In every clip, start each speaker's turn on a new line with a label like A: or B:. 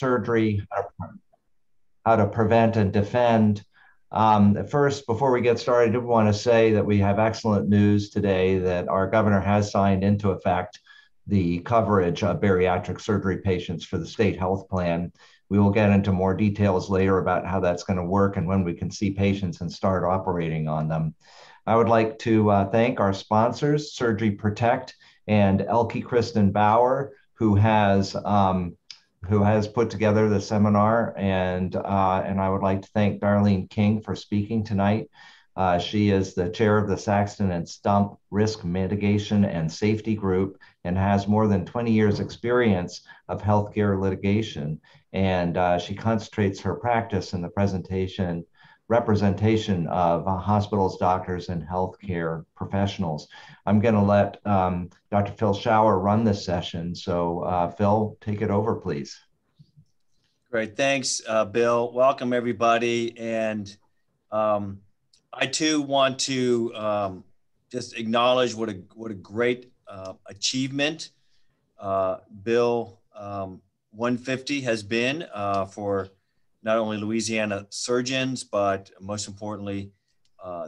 A: surgery, how to prevent and defend. First, before we get started, I do want to say that we have excellent news today that our governor has signed into effect the coverage of bariatric surgery patients for the state health plan. We will get into more details later about how that's going to work and when we can see patients and start operating on them. I would like to thank our sponsors, Surgery Protect and Elke Kristen Bauer, who has put together the seminar, and I would like to thank Darlene King for speaking tonight. She is the chair of the Saxton and Stump Risk Mitigation and Safety Group and has more than 20 years experience of healthcare litigation. And she concentrates her practice in the representation of hospitals, doctors, and healthcare professionals. I'm going to let Dr. Phil Schauer run this session. So Phil, take it over, please.
B: Great, thanks, Bill. Welcome, everybody. And I too want to just acknowledge what a great achievement Bill 150 has been for not only Louisiana surgeons, but most importantly,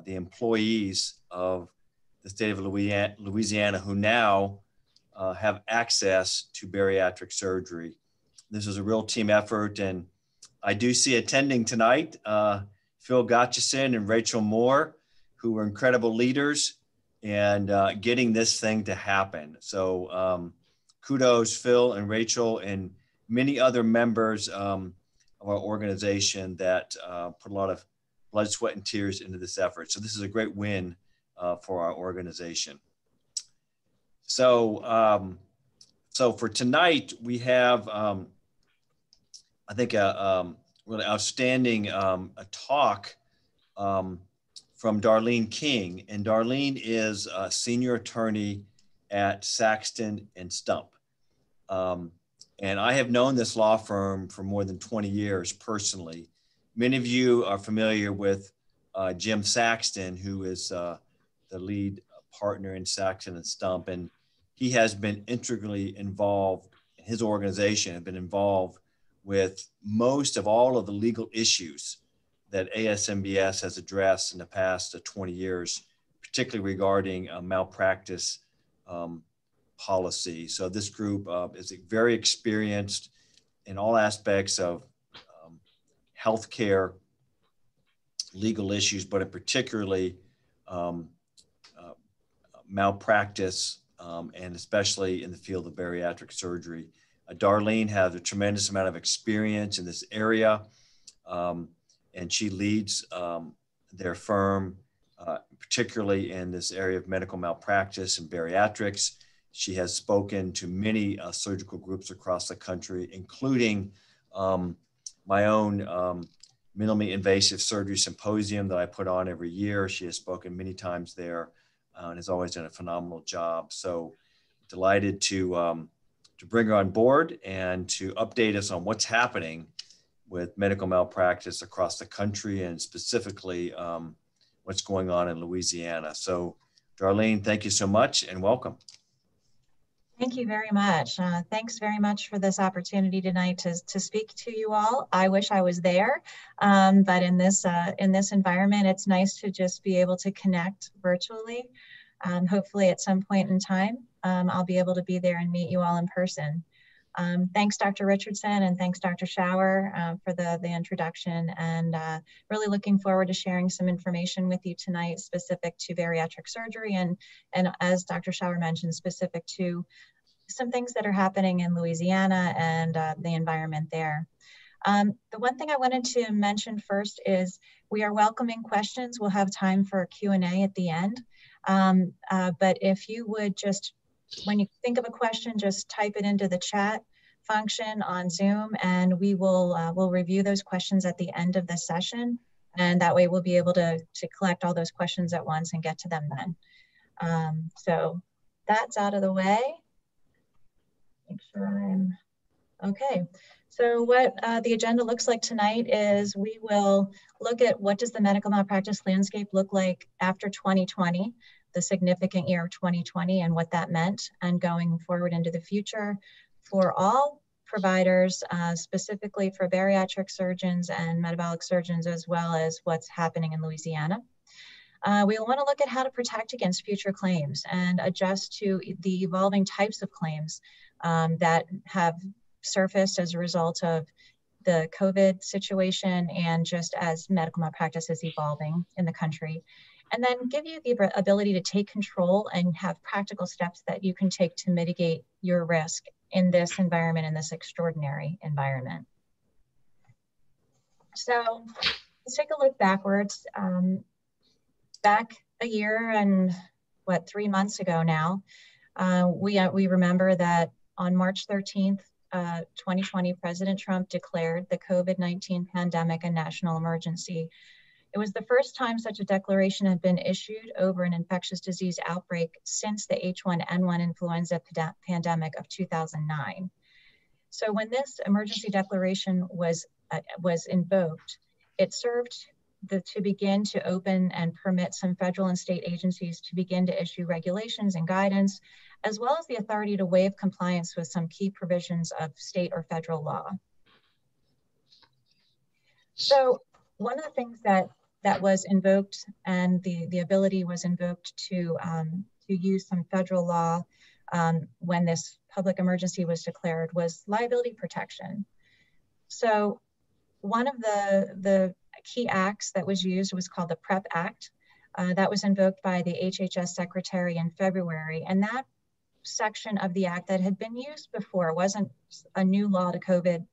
B: the employees of the state of Louisiana who now have access to bariatric surgery. This is a real team effort, and I do see attending tonight Phil Gotchison and Rachel Moore, who were incredible leaders and getting this thing to happen. So kudos, Phil and Rachel, and many other members of our organization that put a lot of blood, sweat, and tears into this effort. So this is a great win for our organization. So, so for tonight, we have, I think, a really outstanding a talk from Darlene King. And Darlene is a senior attorney at Saxton and Stump. And I have known this law firm for more than 20 years personally. Many of you are familiar with Jim Saxton, who is the lead partner in Saxton and Stump. And he has been integrally involved, his organization have been involved with most of all of the legal issues that ASMBS has addressed in the past 20 years, particularly regarding malpractice policy. So this group is very experienced in all aspects of healthcare legal issues, but in particularly malpractice, and especially in the field of bariatric surgery. Darlene has a tremendous amount of experience in this area, and she leads their firm, particularly in this area of medical malpractice and bariatrics. She has spoken to many surgical groups across the country, including my own minimally invasive surgery symposium that I put on every year. She has spoken many times there and has always done a phenomenal job. So delighted to bring her on board and to update us on what's happening with medical malpractice across the country and specifically what's going on in Louisiana. So Darlene, thank you so much and welcome.
C: Thank you very much. Thanks very much for this opportunity tonight to speak to you all. I wish I was there, but in this environment, it's nice to just be able to connect virtually. Hopefully at some point in time, I'll be able to be there and meet you all in person. Thanks, Dr. Richardson, and thanks, Dr. Schauer, for the introduction, and really looking forward to sharing some information with you tonight specific to bariatric surgery and as Dr. Schauer mentioned, specific to some things that are happening in Louisiana and the environment there. The one thing I wanted to mention first is we are welcoming questions. We'll have time for Q&A at the end. But if you would just, when you think of a question, just type it into the chat function on Zoom, and we will we'll review those questions at the end of the session. And that way we'll be able to collect all those questions at once and get to them then. So that's out of the way. Make sure I'm okay. So what the agenda looks like tonight is we will look at what does the medical malpractice landscape look like after 2020, the significant year of 2020 and what that meant, and going forward into the future for all providers, specifically for bariatric surgeons and metabolic surgeons, as well as what's happening in Louisiana. We want to look at how to protect against future claims and adjust to the evolving types of claims that have surfaced as a result of the COVID situation and just as medical malpractice is evolving in the country. And then give you the ability to take control and have practical steps that you can take to mitigate your risk in this environment, in this extraordinary environment. So let's take a look backwards. Back a year and 3 months ago now, we remember that on March 13th, 2020, President Trump declared the COVID-19 pandemic a national emergency. It was the first time such a declaration had been issued over an infectious disease outbreak since the H1N1 influenza pandemic of 2009. So when this emergency declaration was invoked, it served to begin to open and permit some federal and state agencies to begin to issue regulations and guidance, as well as the authority to waive compliance with some key provisions of state or federal law. So one of the things that was invoked, and the ability was invoked to use some federal law when this public emergency was declared, was liability protection. So one of the key acts that was used was called the PrEP Act. That was invoked by the HHS Secretary in February. And that section of the act that had been used before wasn't a new law to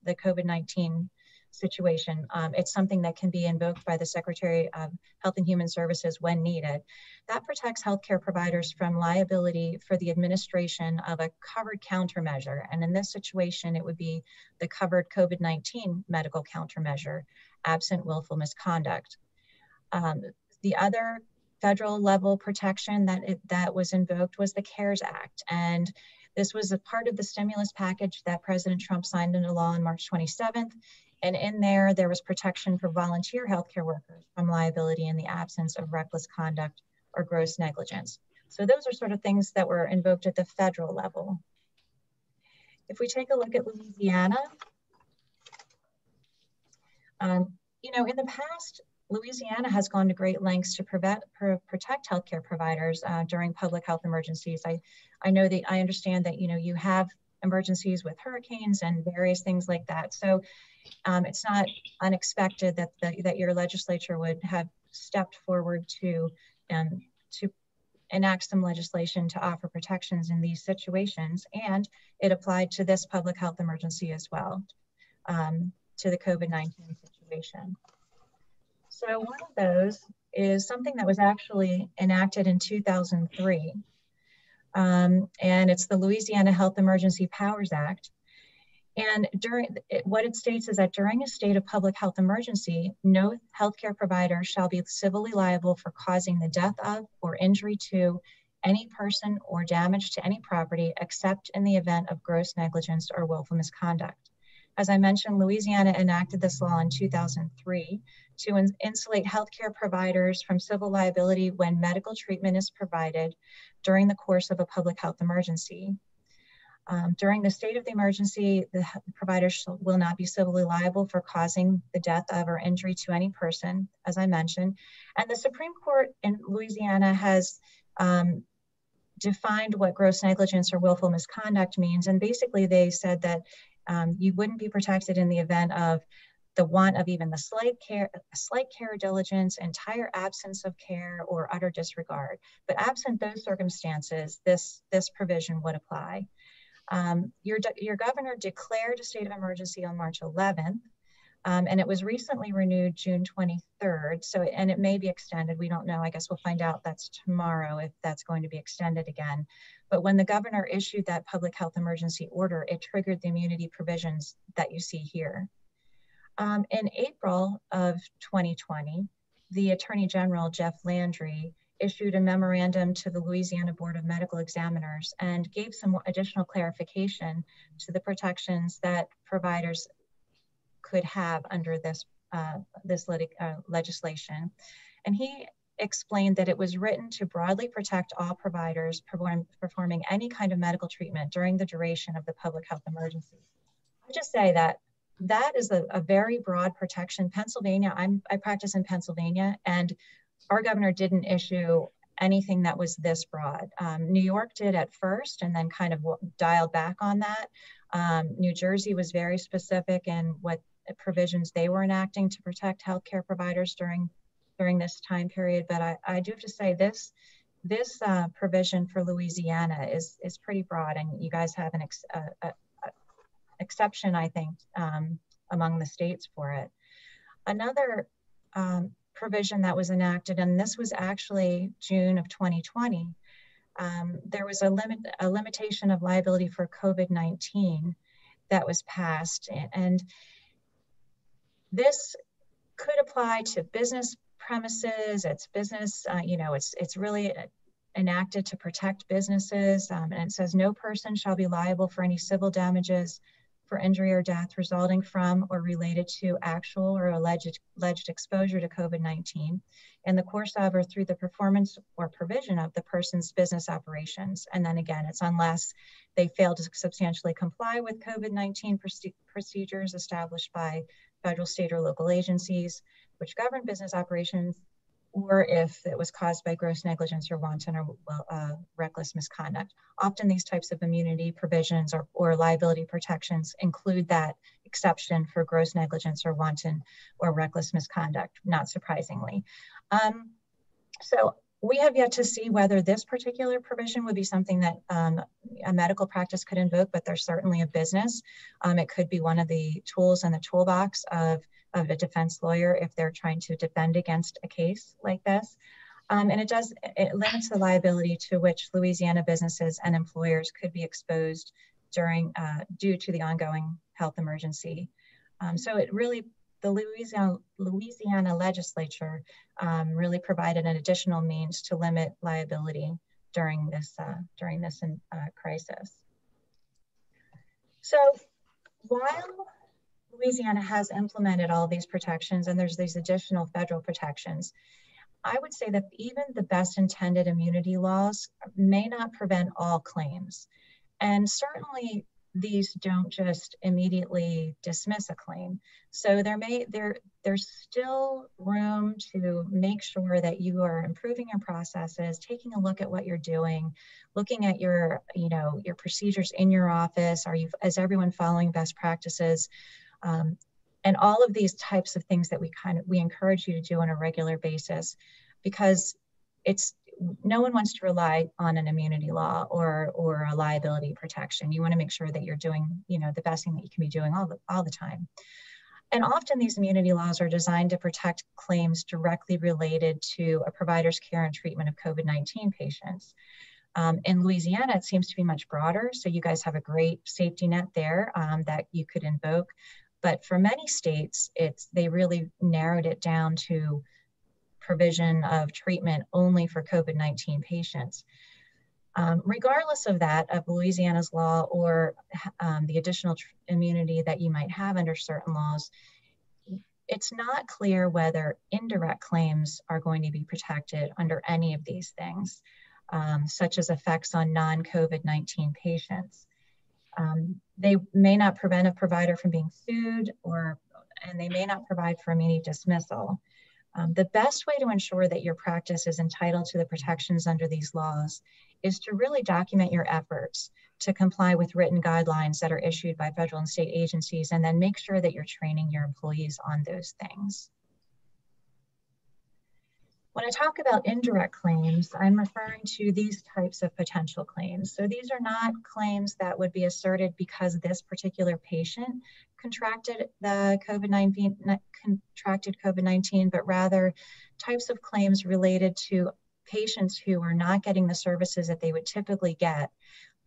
C: the COVID-19 situation. It's something that can be invoked by the Secretary of Health and Human Services when needed. That protects healthcare providers from liability for the administration of a covered countermeasure. And in this situation, it would be the covered COVID-19 medical countermeasure, absent willful misconduct. The other federal level protection that was invoked was the CARES Act. And this was a part of the stimulus package that President Trump signed into law on March 27th. And in there was protection for volunteer healthcare workers from liability in the absence of reckless conduct or gross negligence. So those are sort of things that were invoked at the federal level. If we take a look at Louisiana, in the past, Louisiana has gone to great lengths to protect healthcare providers during public health emergencies. I know that I understand that you have emergencies with hurricanes and various things like that. So it's not unexpected that your legislature would have stepped forward to enact some legislation to offer protections in these situations, and it applied to this public health emergency as well, to the COVID-19 situation. So one of those is something that was actually enacted in 2003, and it's the Louisiana Health Emergency Powers Act. And what it states is that during a state of public health emergency, no healthcare provider shall be civilly liable for causing the death of or injury to any person or damage to any property, except in the event of gross negligence or willful misconduct. As I mentioned, Louisiana enacted this law in 2003 to insulate healthcare providers from civil liability when medical treatment is provided during the course of a public health emergency. During the state of the emergency, the providers will not be civilly liable for causing the death of or injury to any person, as I mentioned. And the Supreme Court in Louisiana has defined what gross negligence or willful misconduct means. And basically they said that you wouldn't be protected in the event of the want of even the slight care or diligence, entire absence of care, or utter disregard. But absent those circumstances, this provision would apply. Your governor declared a state of emergency on March 11th, and it was recently renewed June 23rd. And it may be extended. We don't know. I guess we'll find out that's tomorrow if that's going to be extended again. But when the governor issued that public health emergency order, it triggered the immunity provisions that you see here. In April of 2020, the Attorney General, Jeff Landry, issued a memorandum to the Louisiana Board of Medical Examiners and gave some additional clarification to the protections that providers could have under this legislation. And he explained that it was written to broadly protect all providers performing any kind of medical treatment during the duration of the public health emergency. just say that that is a very broad protection. Pennsylvania, I practice in Pennsylvania, and our governor didn't issue anything that was this broad. New York did at first and then kind of dialed back on that. New Jersey was very specific in what provisions they were enacting to protect healthcare providers during this time period. But I do have to say this provision for Louisiana is pretty broad, and you guys have an exception, I think, among the states for it. Another provision that was enacted, and this was actually June of 2020, there was a limitation of liability for COVID-19 that was passed, and this could apply to business premises. It's business, it's really enacted to protect businesses, and it says no person shall be liable for any civil damages for injury or death resulting from or related to actual or alleged exposure to COVID-19 in the course of or through the performance or provision of the person's business operations. And then again, it's unless they fail to substantially comply with COVID-19 procedures established by federal, state, or local agencies which govern business operations, or if it was caused by gross negligence or wanton or reckless misconduct. Often these types of immunity provisions or liability protections include that exception for gross negligence or wanton or reckless misconduct, not surprisingly. So we have yet to see whether this particular provision would be something that a medical practice could invoke, but there's certainly a business. It could be one of the tools in the toolbox of a defense lawyer if they're trying to defend against a case like this. And it limits the liability to which Louisiana businesses and employers could be exposed due to the ongoing health emergency. So it really, the Louisiana legislature really provided an additional means to limit liability during this crisis. So while Louisiana has implemented all these protections and there's these additional federal protections, I would say that even the best intended immunity laws may not prevent all claims. And certainly these don't just immediately dismiss a claim. So there's still room to make sure that you are improving your processes, taking a look at what you're doing, looking at your procedures in your office. Is everyone following best practices? And all of these types of things that we encourage you to do on a regular basis, because no one wants to rely on an immunity law or a liability protection. You want to make sure that you're doing, the best thing that you can be doing all the time. And often these immunity laws are designed to protect claims directly related to a provider's care and treatment of COVID-19 patients. In Louisiana, it seems to be much broader. So you guys have a great safety net there that you could invoke. But for many states, they really narrowed it down to provision of treatment only for COVID-19 patients. Regardless of that, of Louisiana's law or the additional immunity that you might have under certain laws, it's not clear whether indirect claims are going to be protected under any of these things, such as effects on non-COVID-19 patients. They may not prevent a provider from being sued, and they may not provide for immediate dismissal. The best way to ensure that your practice is entitled to the protections under these laws is to really document your efforts to comply with written guidelines that are issued by federal and state agencies, and then make sure that you're training your employees on those things. When I talk about indirect claims, I'm referring to these types of potential claims. So these are not claims that would be asserted because this particular patient contracted COVID-19, but rather types of claims related to patients who are not getting the services that they would typically get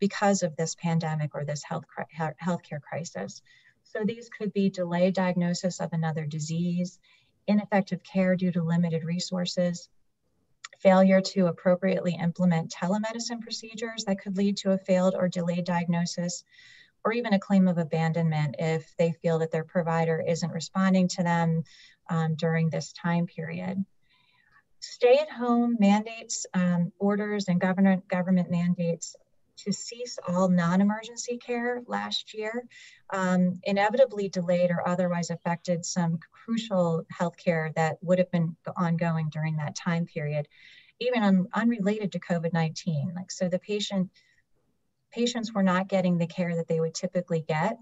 C: because of this pandemic or this healthcare crisis. So these could be delayed diagnosis of another disease, ineffective care due to limited resources, failure to appropriately implement telemedicine procedures that could lead to a failed or delayed diagnosis, or even a claim of abandonment if they feel that their provider isn't responding to them during this time period. Stay-at-home mandates, orders, and government mandates to cease all non-emergency care last year, inevitably delayed or otherwise affected some crucial healthcare that would have been ongoing during that time period, even unrelated to COVID-19. Like, so the patients were not getting the care that they would typically get.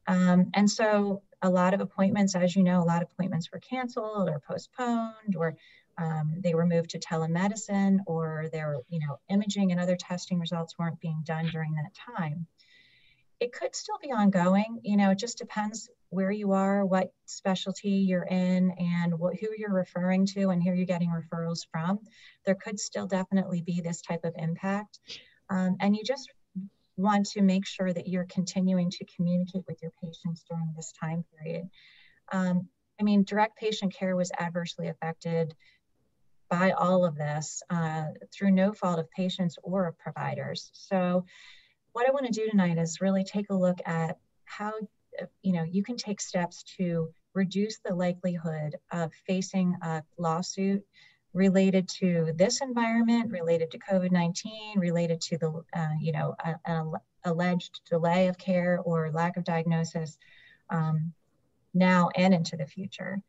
C: And so a lot of appointments, as you know, a lot of appointments were canceled or postponed, or they were moved to telemedicine, or their, imaging and other testing results weren't being done during that time. It could still be ongoing. It just depends where you are, what specialty you're in, and who you're referring to and who you're getting referrals from. There could still definitely be this type of impact. And you just want to make sure that you're continuing to communicate with your patients during this time period. Direct patient care was adversely affected by all of this through no fault of patients or of providers. So what I want to do tonight is really take a look at how you can take steps to reduce the likelihood of facing a lawsuit related to this environment, related to COVID-19, related to the an alleged delay of care or lack of diagnosis now and into the future.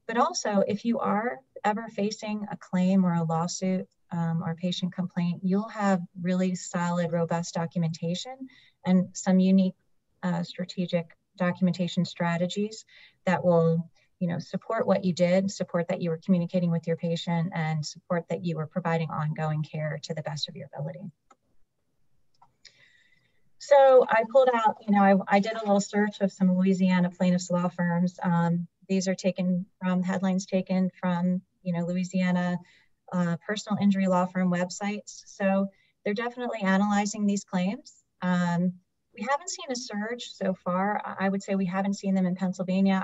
C: But also, if you are ever facing a claim or a lawsuit or patient complaint, you'll have really solid, robust documentation and some unique strategic documentation strategies that will, support what you did, support that you were communicating with your patient, and support that you were providing ongoing care to the best of your ability. So I pulled out, I did a little search of some Louisiana plaintiffs' law firms. These are headlines taken from, Louisiana personal injury law firm websites. So they're definitely analyzing these claims. We haven't seen a surge so far. I would say we haven't seen them in Pennsylvania.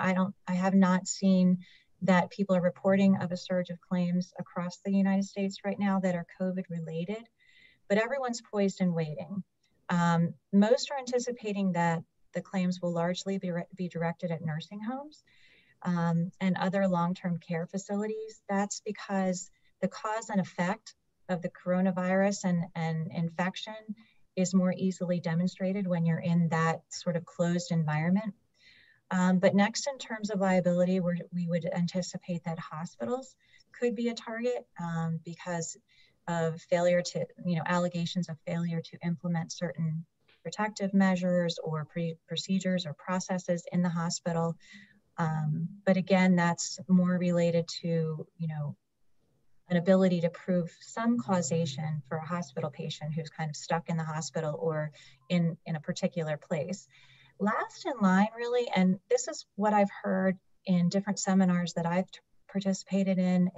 C: I have not seen that people are reporting of a surge of claims across the United States right now that are COVID related, but everyone's poised and waiting. Most are anticipating that the claims will largely be directed at nursing homes and other long-term care facilities. That's because the cause and effect of the coronavirus and infection is more easily demonstrated when you're in that sort of closed environment. But next, in terms of liability, we would anticipate that hospitals could be a target because of failure to, allegations of failure to implement certain protective measures or procedures or processes in the hospital. But again, that's more related to, an ability to prove some causation for a hospital patient who's kind of stuck in the hospital or in a particular place. Last in line, really, and this is what I've heard in different seminars that I've participated in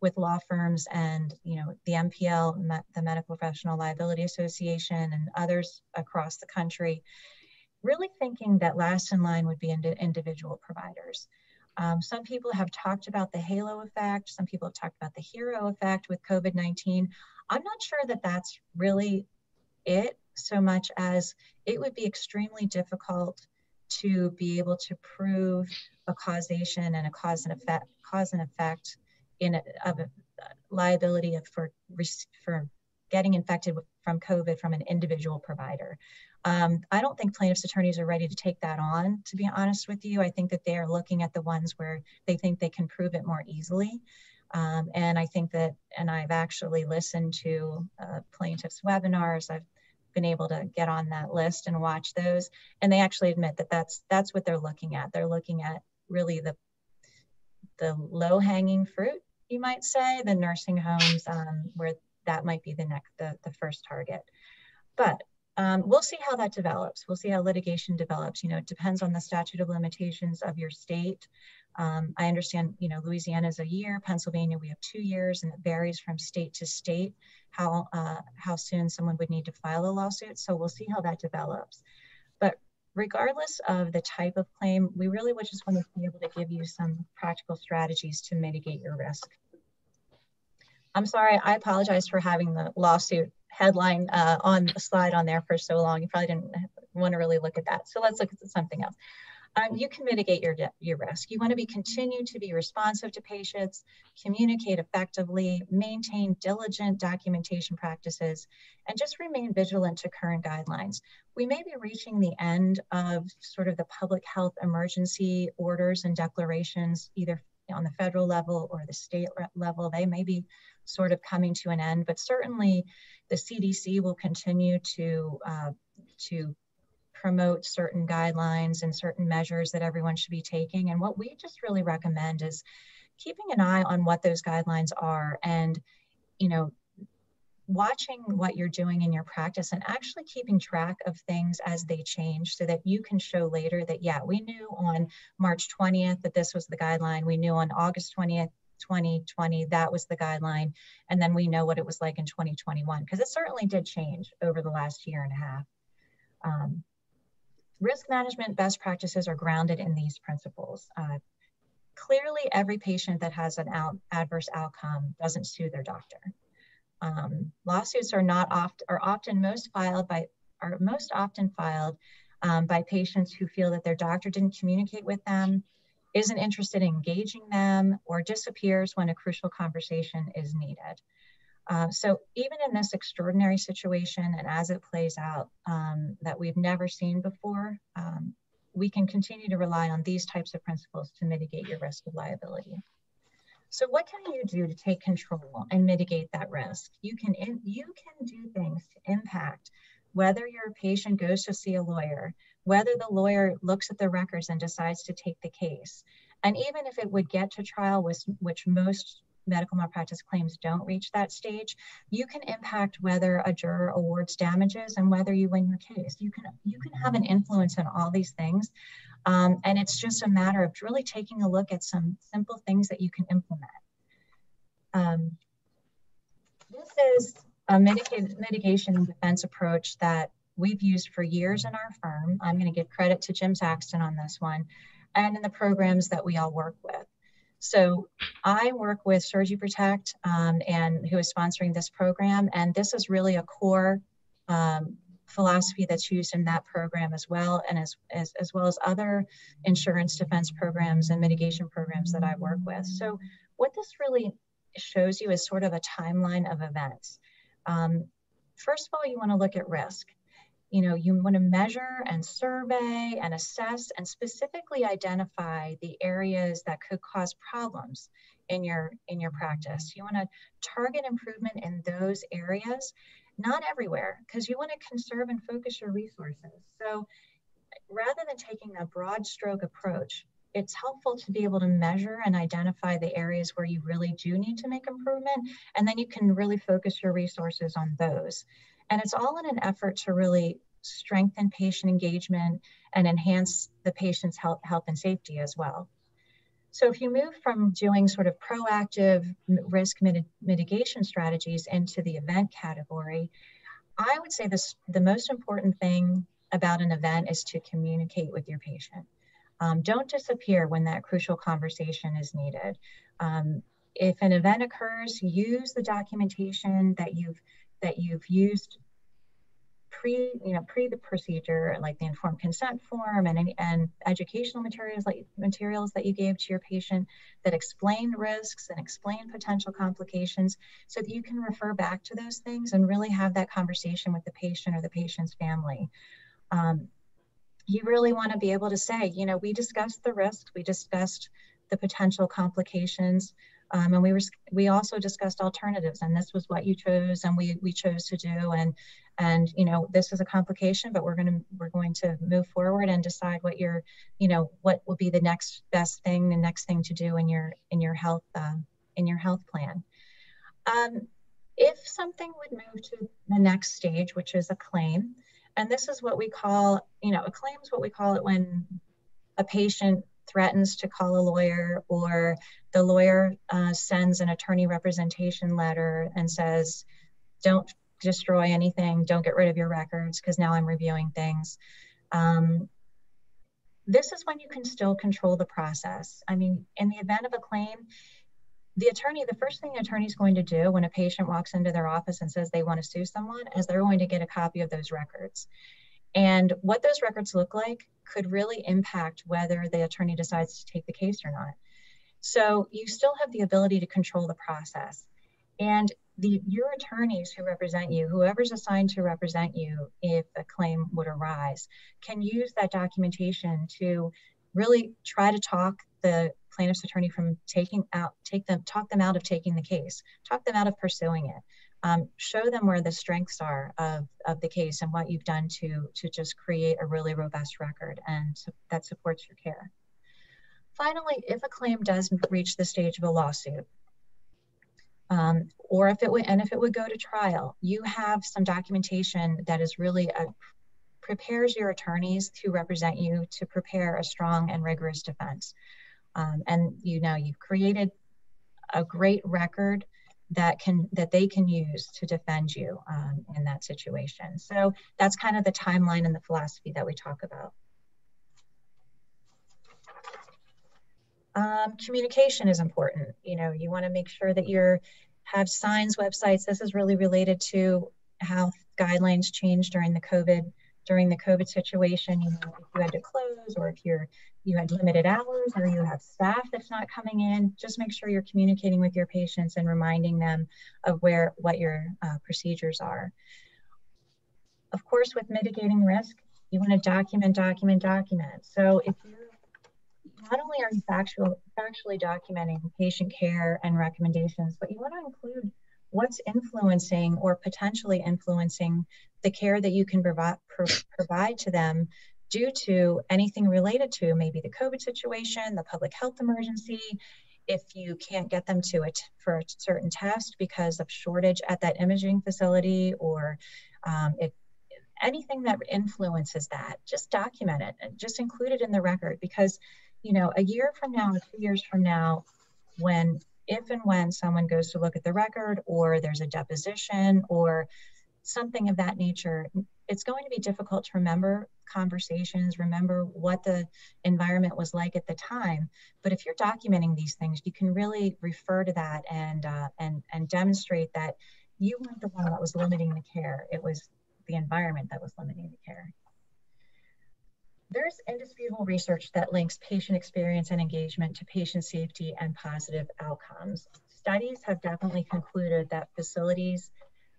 C: with law firms and, the MPL, the Medical Professional Liability Association, and others across the country, really thinking that last in line would be individual providers. Some people have talked about the halo effect. Some people have talked about the hero effect with COVID-19. I'm not sure that that's really it, so much as it would be extremely difficult to be able to prove a causation and a cause and effect of a liability for getting infected from COVID from an individual provider. I don't think plaintiffs' attorneys are ready to take that on, to be honest with you. I think that they are looking at the ones where they think they can prove it more easily. And I think that, and I've actually listened to plaintiffs' webinars. I've been able to get on that list and watch those. And they actually admit that that's what they're looking at. They're looking at really the low-hanging fruit, you might say, the nursing homes, where that might be the first target. But we'll see how that develops. We'll see how litigation develops. It depends on the statute of limitations of your state. I understand, Louisiana is a year, Pennsylvania, we have 2 years, and it varies from state to state how soon someone would need to file a lawsuit. So we'll see how that develops. But regardless of the type of claim, we really would just want to be able to give you some practical strategies to mitigate your risk. I'm sorry, I apologize for having the lawsuit headline on the slide on there for so long. You probably didn't want to really look at that. So let's look at something else. you can mitigate your risk. You want to continue to be responsive to patients, communicate effectively, maintain diligent documentation practices, and just remain vigilant to current guidelines. We may be reaching the end of sort of the public health emergency orders and declarations, either on the federal level or the state level. They may be sort of coming to an end, but certainly the CDC will continue to promote certain guidelines and certain measures that everyone should be taking. And what we just really recommend is keeping an eye on what those guidelines are and, watching what you're doing in your practice and actually keeping track of things as they change so that you can show later that, yeah, we knew on March 20th that this was the guideline. We knew on August 20th, 2020, that was the guideline. And then we know what it was like in 2021, because it certainly did change over the last year and a half. Risk management best practices are grounded in these principles. Clearly, every patient that has an adverse outcome doesn't sue their doctor. Lawsuits are most often filed by patients who feel that their doctor didn't communicate with them, isn't interested in engaging them, or disappears when a crucial conversation is needed. So even in this extraordinary situation and as it plays out that we've never seen before, we can continue to rely on these types of principles to mitigate your risk of liability. So what can you do to take control and mitigate that risk? You can do things to impact whether your patient goes to see a lawyer, whether the lawyer looks at the records and decides to take the case. And even if it would get to trial, which most medical malpractice claims don't reach that stage, you can impact whether a juror awards damages and whether you win your case. You can have an influence on all these things. And it's just a matter of really taking a look at some simple things that you can implement. This is a mitigation and defense approach that we've used for years in our firm. I'm going to give credit to Jim Saxton on this one, and in the programs that we all work with. So I work with Surgery Protect, and who is sponsoring this program, and this is really a core philosophy that's used in that program as well, and as well as other insurance defense programs and mitigation programs that I work with. So what this really shows you is sort of a timeline of events. First of all, you want to look at risk. You want to measure and survey and assess and specifically identify the areas that could cause problems in your practice. You want to target improvement in those areas, not everywhere, because you want to conserve and focus your resources. So rather than taking a broad stroke approach, it's helpful to be able to measure and identify the areas where you really do need to make improvement, and then you can really focus your resources on those. And it's all in an effort to really strengthen patient engagement and enhance the patient's health and safety as well. So if you move from doing sort of proactive risk mitigation strategies into the event category, I would say the most important thing about an event is to communicate with your patient. Don't disappear when that crucial conversation is needed. If an event occurs, use the documentation that you've used pre the procedure, like the informed consent form and educational materials that you gave to your patient that explain risks and explain potential complications, so that you can refer back to those things and really have that conversation with the patient or the patient's family. You really want to be able to say, we discussed the risks, we discussed the potential complications, and we also discussed alternatives, and this was what you chose, and we chose to do, and this is a complication, but we're going to move forward and decide what what will be the next best thing, the next thing to do in your health plan. If something would move to the next stage, which is a claim, and this is what we call, a claim is what we call it when a patient threatens to call a lawyer, or the lawyer sends an attorney representation letter and says, don't destroy anything, don't get rid of your records because now I'm reviewing things. This is when you can still control the process. I mean, in the event of a claim, the first thing the attorney is going to do when a patient walks into their office and says they want to sue someone is they're going to get a copy of those records. And what those records look like could really impact whether the attorney decides to take the case or not. So you still have the ability to control the process. And your attorneys who represent you, whoever's assigned to represent you if a claim would arise, can use that documentation to really try to talk the plaintiff's attorney from talk them out of taking the case, talk them out of pursuing it. Show them where the strengths are of the case and what you've done to just create a really robust record and that supports your care. Finally, if a claim doesn't reach the stage of a lawsuit, or if it would go to trial, you have some documentation that is really prepares your attorneys to represent you to prepare a strong and rigorous defense. And you've created a great record that they can use to defend you in that situation. So that's kind of the timeline and the philosophy that we talk about. Communication is important. You want to make sure that you have signs, websites. This is really related to how guidelines changed during the COVID situation. If you had to close, or if you had limited hours, or you have staff that's not coming in, just make sure you're communicating with your patients and reminding them of what your procedures are. Of course, with mitigating risk, you want to document. So if you're not only are you factually documenting patient care and recommendations, but you want to include what's influencing or potentially influencing the care that you can provide to them due to anything related to maybe the COVID situation, the public health emergency, if you can't get them to it for a certain test because of shortage at that imaging facility, or if anything that influences that, just document it and just include it in the record. Because a year from now, 2 years from now, if and when someone goes to look at the record, or there's a deposition or something of that nature, it's going to be difficult to remember conversations, remember what the environment was like at the time. But if you're documenting these things, you can really refer to that and demonstrate that you weren't the one that was limiting the care. It was the environment that was limiting the care. There's indisputable research that links patient experience and engagement to patient safety and positive outcomes. Studies have definitely concluded that facilities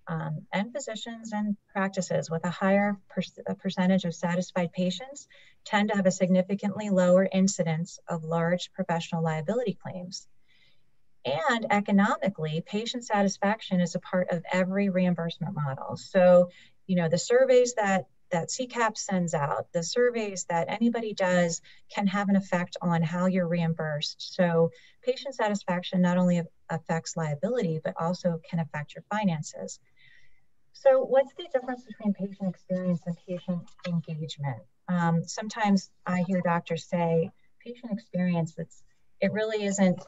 C: and physicians and practices with a higher percentage of satisfied patients tend to have a significantly lower incidence of large professional liability claims. And economically, patient satisfaction is a part of every reimbursement model. So, the surveys that CCAP sends out, the surveys that anybody does can have an effect on how you're reimbursed. So patient satisfaction not only affects liability, but also can affect your finances. So what's the difference between patient experience and patient engagement? Sometimes I hear doctors say patient experience, it really isn't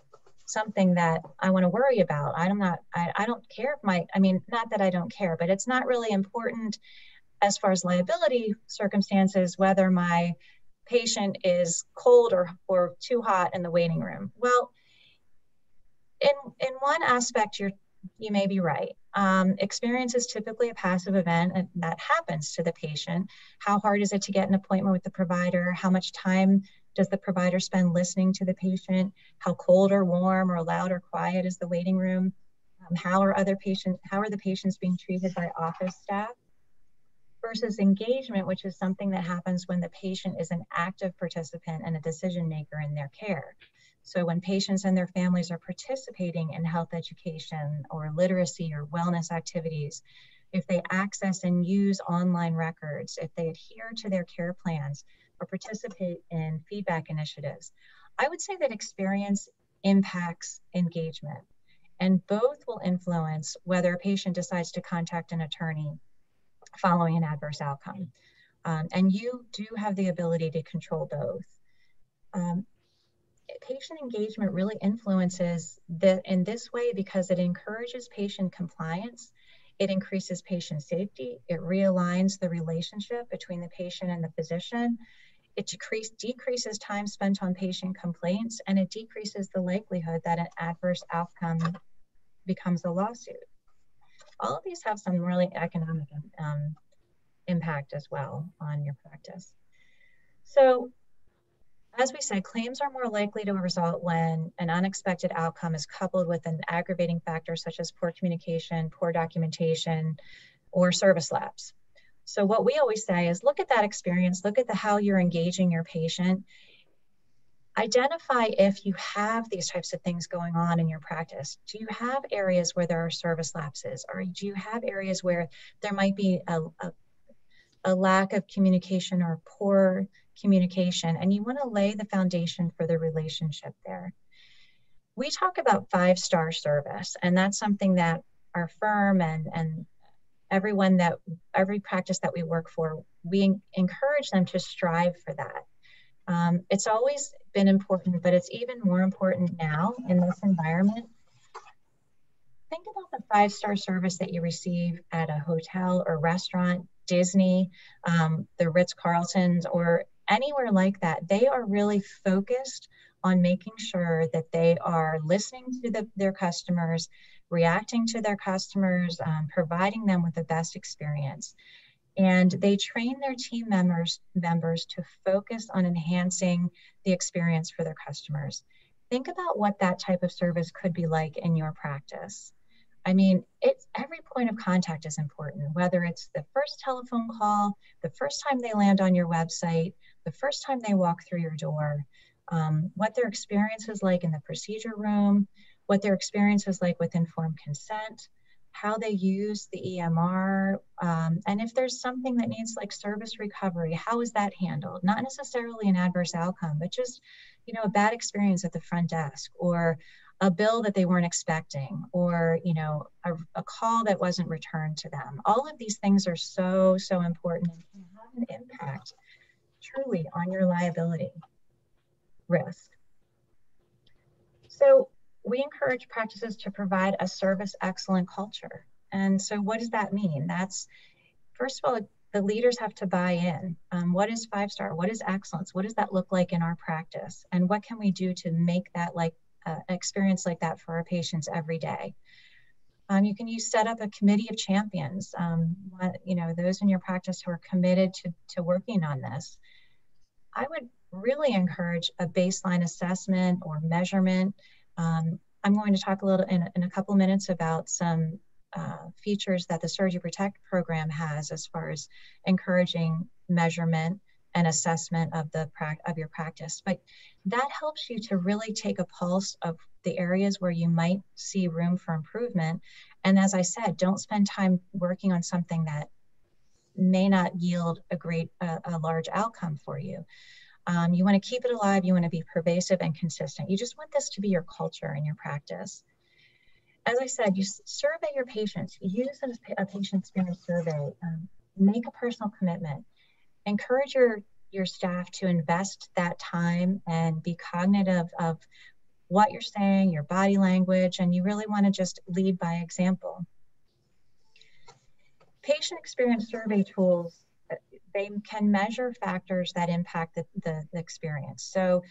C: something that I want to worry about. I don't care not that I don't care, but it's not really important as far as liability circumstances, whether my patient is cold or too hot in the waiting room. Well, in one aspect, you may be right. Experience is typically a passive event and that happens to the patient. How hard is it to get an appointment with the provider? How much time does the provider spend listening to the patient? How cold or warm or loud or quiet is the waiting room? How are the patients being treated by office staff? Versus engagement, which is something that happens when the patient is an active participant and a decision maker in their care. So when patients and their families are participating in health education or literacy or wellness activities, if they access and use online records, if they adhere to their care plans or participate in feedback initiatives, I would say that experience impacts engagement, and both will influence whether a patient decides to contact an attorney following an adverse outcome. And you do have the ability to control both. Patient engagement really influences in this way because it encourages patient compliance, it increases patient safety, it realigns the relationship between the patient and the physician, it decreases time spent on patient complaints, and it decreases the likelihood that an adverse outcome becomes a lawsuit. All of these have some really economic impact as well on your practice. So as we said, claims are more likely to result when an unexpected outcome is coupled with an aggravating factor such as poor communication, poor documentation, or service lapse. So what we always say is look at that experience, look at how you're engaging your patient, identify if you have these types of things going on in your practice. Do you have areas where there are service lapses, or do you have areas where there might be a lack of communication or poor communication, and you want to lay the foundation for the relationship there? We talk about 5-star service, and that's something that our firm and every practice that we work for, we encourage them to strive for that. It's always been important, but it's even more important now in this environment. Think about the 5-star service that you receive at a hotel or restaurant, Disney, the Ritz-Carltons, or anywhere like that. They are really focused on making sure that they are listening to their customers, reacting to their customers, providing them with the best experience. And they train their team members to focus on enhancing the experience for their customers. Think about what that type of service could be like in your practice. I mean, every point of contact is important, whether it's the first telephone call, the first time they land on your website, the first time they walk through your door, what their experience is like in the procedure room, what their experience is like with informed consent, how they use the EMR, and if there's something that needs like service recovery, how is that handled? Not necessarily an adverse outcome, but just, a bad experience at the front desk, or a bill that they weren't expecting, or, a call that wasn't returned to them. All of these things are so, so important and can have an impact truly on your liability risk. So we encourage practices to provide a service excellent culture. And so what does that mean? That's, first of all, the leaders have to buy in. What is 5-star? What is excellence? What does that look like in our practice? And what can we do to make that experience like that for our patients every day? You can set up a committee of champions, those in your practice who are committed to working on this. I would really encourage a baseline assessment or measurement. I'm going to talk a little in a couple minutes about some features that the Surgery Protect program has as far as encouraging measurement and assessment of your practice. But that helps you to really take a pulse of the areas where you might see room for improvement. And as I said, don't spend time working on something that may not yield a large outcome for you. You want to keep it alive. You want to be pervasive and consistent. You just want this to be your culture in your practice. As I said, you survey your patients. Use a patient experience survey. Make a personal commitment. Encourage your staff to invest that time and be cognitive of what you're saying, your body language, and you really want to just lead by example. Patient experience survey tools, they can measure factors that impact the experience. So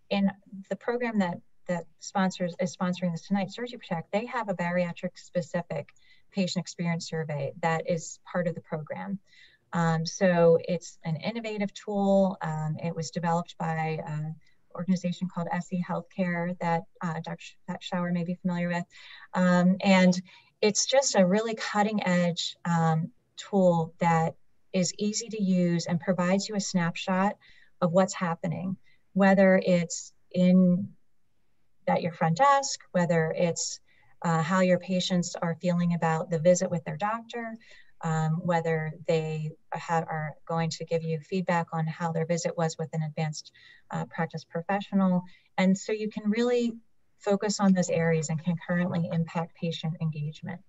C: in the program that is sponsoring this tonight, Surgery Protect, they have a bariatric specific patient experience survey that is part of the program. So it's an innovative tool. It was developed by an organization called SE Healthcare that Dr. Schauer may be familiar with. And it's just a really cutting edge tool that is easy to use and provides you a snapshot of what's happening, whether it's at your front desk, whether it's how your patients are feeling about the visit with their doctor, whether they are going to give you feedback on how their visit was with an advanced practice professional. And so you can really focus on those areas and concurrently impact patient engagement.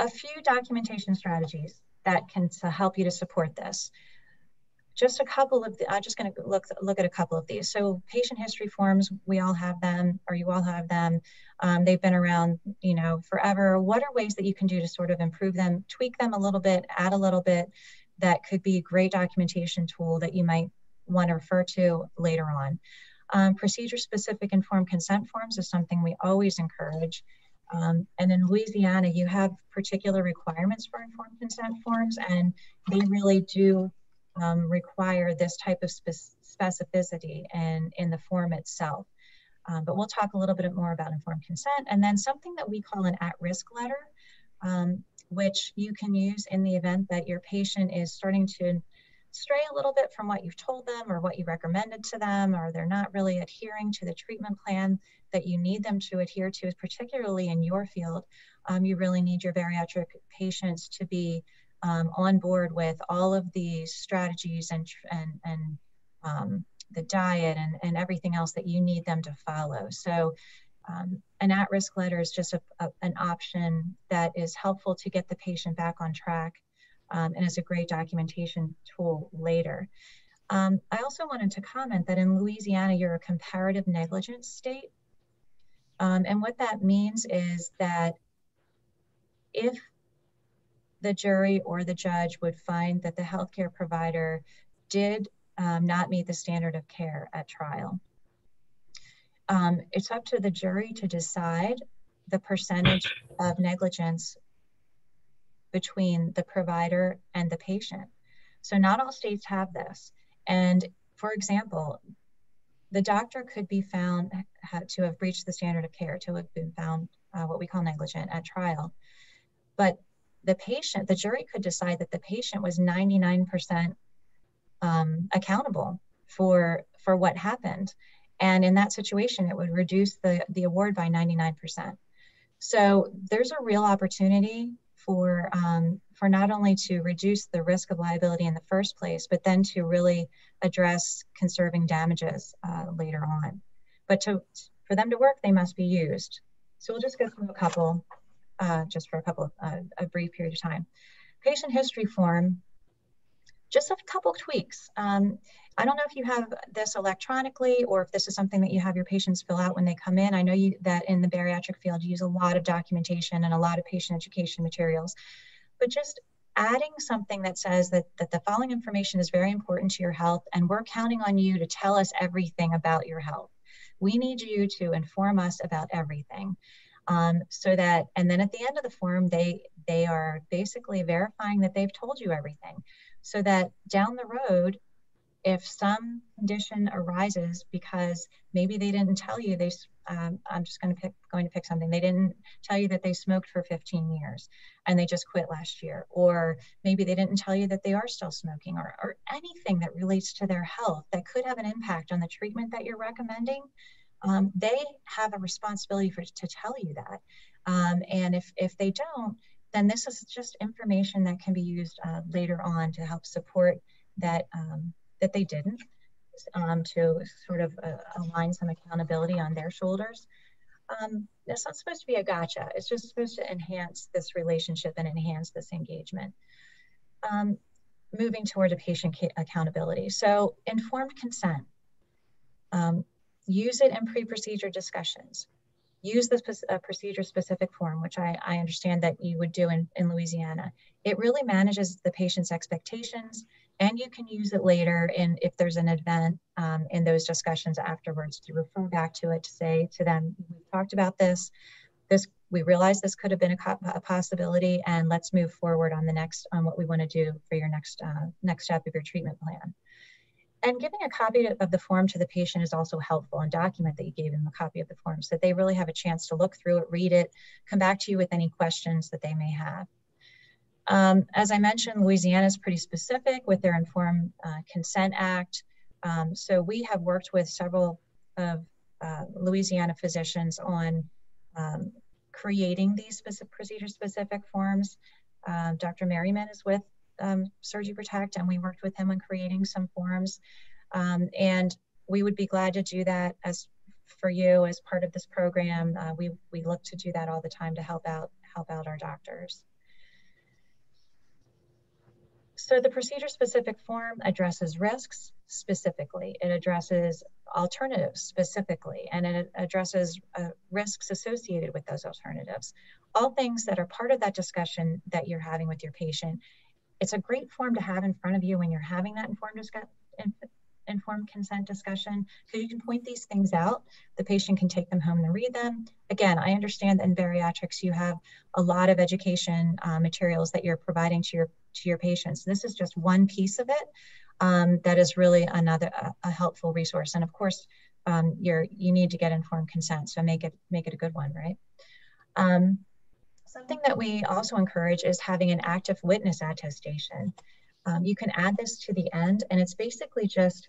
C: A few documentation strategies that can help you to support this. Just a couple of, I'm just going to look at a couple of these. So patient history forms, we all have them, or you all have them. They've been around, forever. What are ways that you can do to sort of improve them, tweak them a little bit, add a little bit, that could be a great documentation tool that you might want to refer to later on. Procedure-specific informed consent forms is something we always encourage. And in Louisiana, you have particular requirements for informed consent forms, and they really do require this type of specificity in the form itself. But we'll talk a little bit more about informed consent, and then something that we call an at-risk letter, which you can use in the event that your patient is starting to stray a little bit from what you've told them or what you recommended to them, or they're not really adhering to the treatment plan that you need them to adhere to, particularly in your field. You really need your bariatric patients to be on board with all of the strategies and the diet and everything else that you need them to follow. So an at-risk letter is just an option that is helpful to get the patient back on track, and is a great documentation tool later. I also wanted to comment that in Louisiana, you're a comparative negligence state. And what that means is that if the jury or the judge would find that the healthcare provider did not meet the standard of care at trial, it's up to the jury to decide the percentage of negligence between the provider and the patient. So not all states have this. And for example, the doctor could be found to have breached the standard of care, to have been found what we call negligent at trial. But the patient, the jury could decide that the patient was 99% accountable for what happened. And in that situation, it would reduce the award by 99%. So there's a real opportunity for not only to reduce the risk of liability in the first place, but then to really address conserving damages later on. But for them to work, they must be used. So we'll just go through a couple, just for a brief period of time. Patient history form, just a couple tweaks. I don't know if you have this electronically or if this is something that you have your patients fill out when they come in. I know that in the bariatric field, you use a lot of documentation and a lot of patient education materials, but just adding something that says that the following information is very important to your health, and we're counting on you to tell us everything about your health. We need you to inform us about everything. So that, and then at the end of the form, they are basically verifying that they've told you everything, so that down the road, if some condition arises because maybe they didn't tell you I'm just going to pick something. They didn't tell you that they smoked for 15 years and they just quit last year, or maybe they didn't tell you that they are still smoking, or anything that relates to their health that could have an impact on the treatment that you're recommending. They have a responsibility to tell you that. And if they don't, then this is just information that can be used later on to help support that that they didn't, to sort of align some accountability on their shoulders. It's not supposed to be a gotcha. It's just supposed to enhance this relationship and enhance this engagement. Moving toward a patient accountability. So informed consent. Use it in pre-procedure discussions. Use the procedure-specific form, which I understand that you would do in Louisiana. It really manages the patient's expectations, and you can use it later if there's an event in those discussions afterwards, to refer back to it, to say to them, we've talked about this, we realize this could have been a possibility, and let's move forward on what we want to do for your next step of your treatment plan. And giving a copy of the form to the patient is also helpful, and document that you gave them a copy of the form so that they really have a chance to look through it, read it, come back to you with any questions that they may have. As I mentioned, Louisiana is pretty specific with their Informed Consent Act. So we have worked with several of Louisiana physicians on creating these procedure-specific forms. Dr. Merriman is with Surgery Protect, and we worked with him on creating some forms. And we would be glad to do that for you as part of this program. We look to do that all the time to help out our doctors. So the procedure-specific form addresses risks specifically. It addresses alternatives specifically, and it addresses risks associated with those alternatives. All things that are part of that discussion that you're having with your patient. It's a great form to have in front of you when you're having that informed consent discussion, because you can point these things out. The patient can take them home and read them. Again, I understand that in bariatrics, you have a lot of education materials that you're providing to your patients. This is just one piece of it that is really a helpful resource. And of course, you need to get informed consent, so make it a good one, right? Something that we also encourage is having an active witness attestation. You can add this to the end, and it's basically just,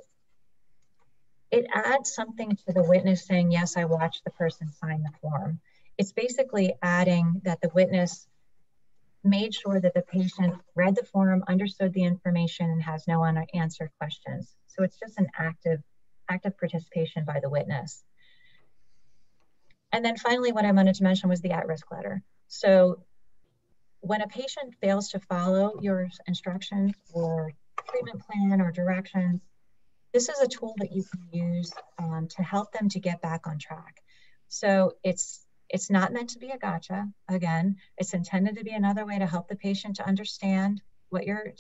C: it adds something to the witness saying, yes, I watched the person sign the form. It's basically adding that the witness made sure that the patient read the form, understood the information, and has no unanswered questions. So it's just an active participation by the witness. And then finally, what I wanted to mention was the at-risk letter. So when a patient fails to follow your instructions or treatment plan or directions, this is a tool that you can use to help them to get back on track. So it's not meant to be a gotcha. Again, it's intended to be another way to help the patient to understand what you're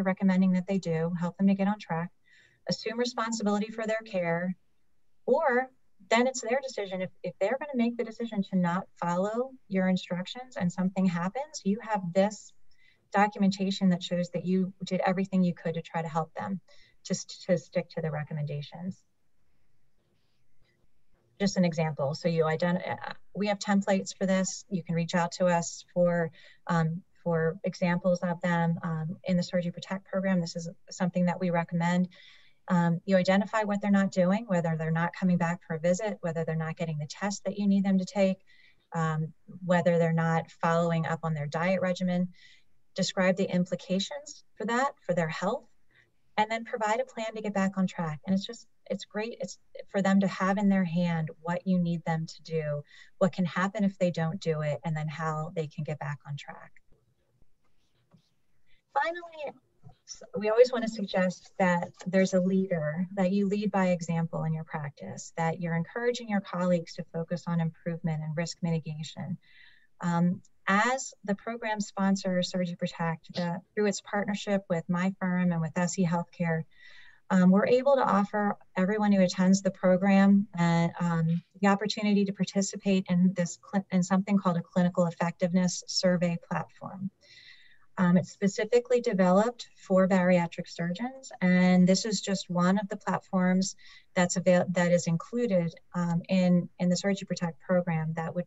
C: recommending that they do, help them to get on track, assume responsibility for their care, or then it's their decision. If they're going to make the decision to not follow your instructions and something happens, you have this documentation that shows that you did everything you could to try to help them just to stick to the recommendations. Just an example. So we have templates for this. You can reach out to us for examples of them in the Surgery Protect program. This is something that we recommend. You identify what they're not doing, whether they're not coming back for a visit, whether they're not getting the test that you need them to take, whether they're not following up on their diet regimen. Describe the implications for that, for their health, and then provide a plan to get back on track. And it's great. It's for them to have in their hand what you need them to do, what can happen if they don't do it, and then how they can get back on track. Finally, we always want to suggest that there's a leader, that you lead by example in your practice, that you're encouraging your colleagues to focus on improvement and risk mitigation. As the program sponsor, Surgery Protect, through its partnership with my firm and with SE Healthcare, we're able to offer everyone who attends the program the opportunity to participate in something called a clinical effectiveness survey platform. It's specifically developed for bariatric surgeons, and this is just one of the platforms that is included in the Surgery Protect program that would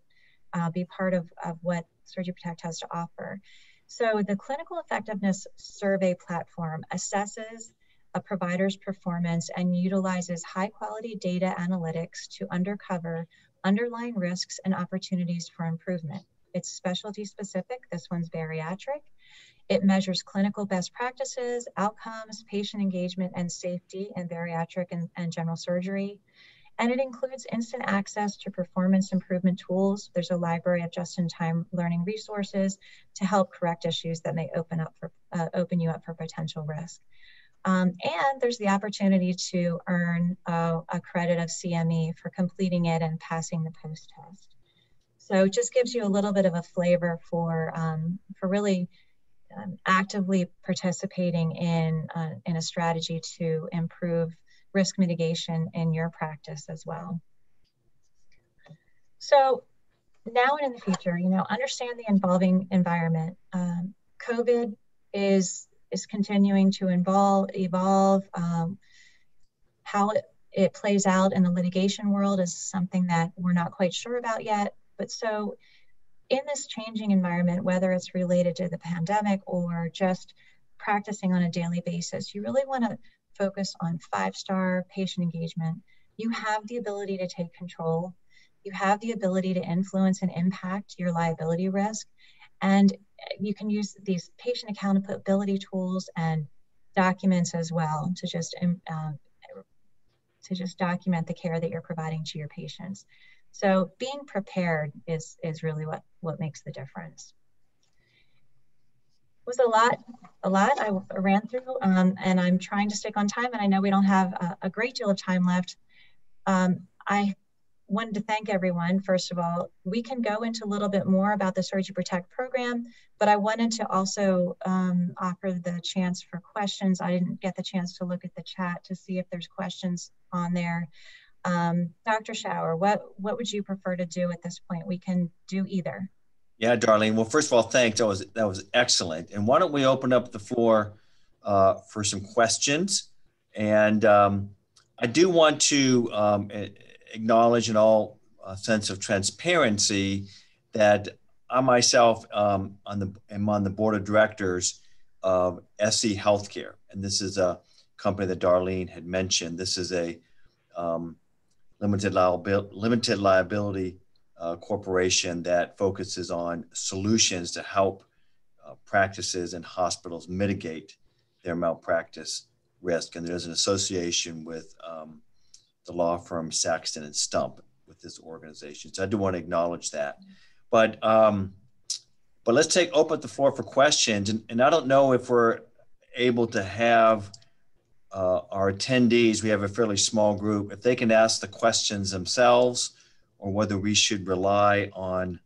C: be part of what Surgery Protect has to offer. So the clinical effectiveness survey platform assesses a provider's performance and utilizes high-quality data analytics to uncover underlying risks and opportunities for improvement. It's specialty specific. This one's bariatric. It measures clinical best practices, outcomes, patient engagement, and safety in bariatric and general surgery. And it includes instant access to performance improvement tools. There's a library of just-in-time learning resources to help correct issues that may open you up for potential risk. And there's the opportunity to earn a credit of CME for completing it and passing the post-test. So it just gives you a little bit of a flavor for really actively participating in a strategy to improve risk mitigation in your practice as well. So now and in the future, understand the evolving environment. COVID is continuing to evolve. How it plays out in the litigation world is something that we're not quite sure about yet. But so in this changing environment, whether it's related to the pandemic or just practicing on a daily basis, you really want to focus on 5-star patient engagement. You have the ability to take control. You have the ability to influence and impact your liability risk. And you can use these patient accountability tools and documents as well to just document the care that you're providing to your patients. So being prepared is really what makes the difference. It was a lot I ran through, and I'm trying to stick on time, and I know we don't have a great deal of time left. I wanted to thank everyone. First of all, we can go into a little bit more about the Surgery Protect program, but I wanted to also offer the chance for questions. I didn't get the chance to look at the chat to see if there's questions on there. Dr. Schauer, what would you prefer to do at this point? We can do either.
B: Yeah, Darlene. Well, first of all, thanks. That was excellent. And why don't we open up the floor for some questions? And I do want to acknowledge in all sense of transparency that I myself am on the board of directors of SC Healthcare, and this is a company that Darlene had mentioned. This is a limited liability corporation that focuses on solutions to help practices and hospitals mitigate their malpractice risk. And there's an association with the law firm Saxton and Stump with this organization. So I do want to acknowledge that. But let's open the floor for questions. And I don't know if we're able to have our attendees, we have a fairly small group, if they can ask the questions themselves, or whether we should rely on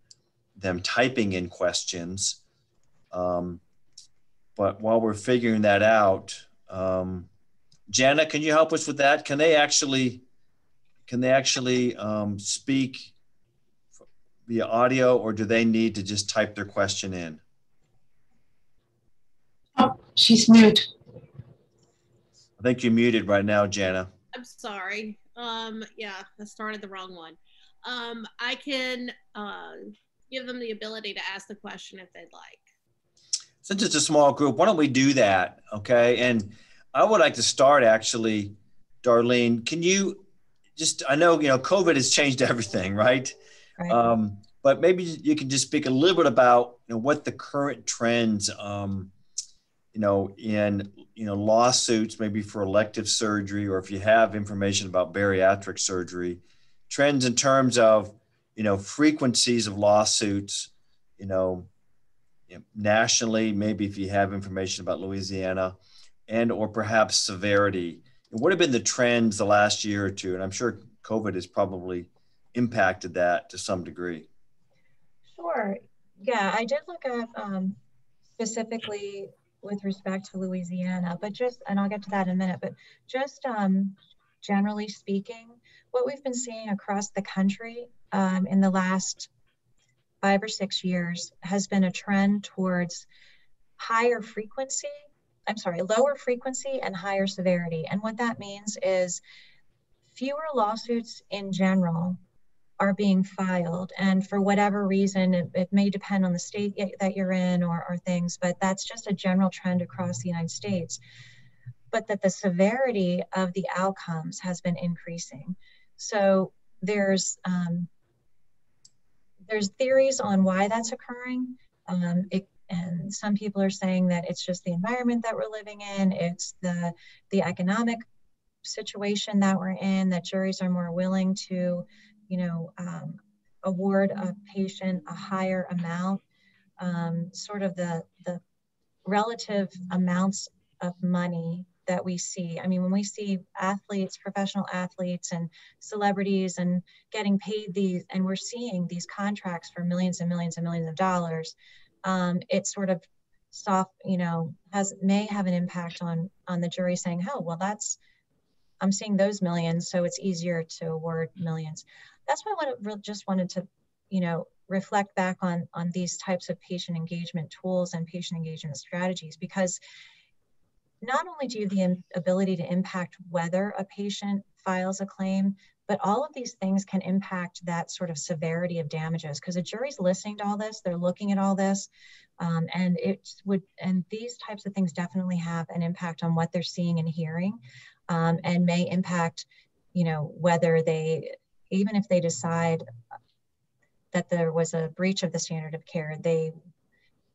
B: them typing in questions. But while we're figuring that out, Jana, can you help us with that? Can they actually speak via audio, or do they need to just type their question in?
D: Oh, she's mute.
B: I think you're muted right now, Jana.
E: I'm sorry. Yeah, I started the wrong one. I can give them the ability to ask the question if they'd like.
B: Since it's a small group, why don't we do that, okay? And I would like to start actually, Darlene, can you just, I know, COVID has changed everything, right?
C: Right.
B: But maybe you can just speak a little bit about, what the current trends, in, lawsuits, maybe for elective surgery, or if you have information about bariatric surgery, trends in terms of, frequencies of lawsuits, nationally, maybe if you have information about Louisiana, and or perhaps severity. What have been the trends the last year or two? And I'm sure COVID has probably impacted that to some degree.
C: Sure. Yeah, I did look up specifically with respect to Louisiana, but and I'll get to that in a minute, but just generally speaking, what we've been seeing across the country in the last 5 or 6 years has been a trend towards lower frequency and higher severity. And what that means is fewer lawsuits in general are being filed. And for whatever reason, it may depend on the state that you're in or things, but that's just a general trend across the United States. But that the severity of the outcomes has been increasing. So there's theories on why that's occurring. And some people are saying that it's just the environment that we're living in. It's the economic situation that we're in, that juries are more willing to, award a patient a higher amount, sort of the relative amounts of money that we see. I mean, when we see athletes, professional athletes and celebrities and getting paid and we're seeing these contracts for millions and millions and millions of dollars, it sort of may have an impact on the jury saying, oh, well, I'm seeing those millions, so it's easier to award millions. That's why I just wanted to, reflect back on these types of patient engagement tools and patient engagement strategies, because not only do you have the ability to impact whether a patient files a claim, but all of these things can impact that sort of severity of damages, because a jury's listening to all this, they're looking at all this, and these types of things definitely have an impact on what they're seeing and hearing, and may impact, whether even if they decide that there was a breach of the standard of care,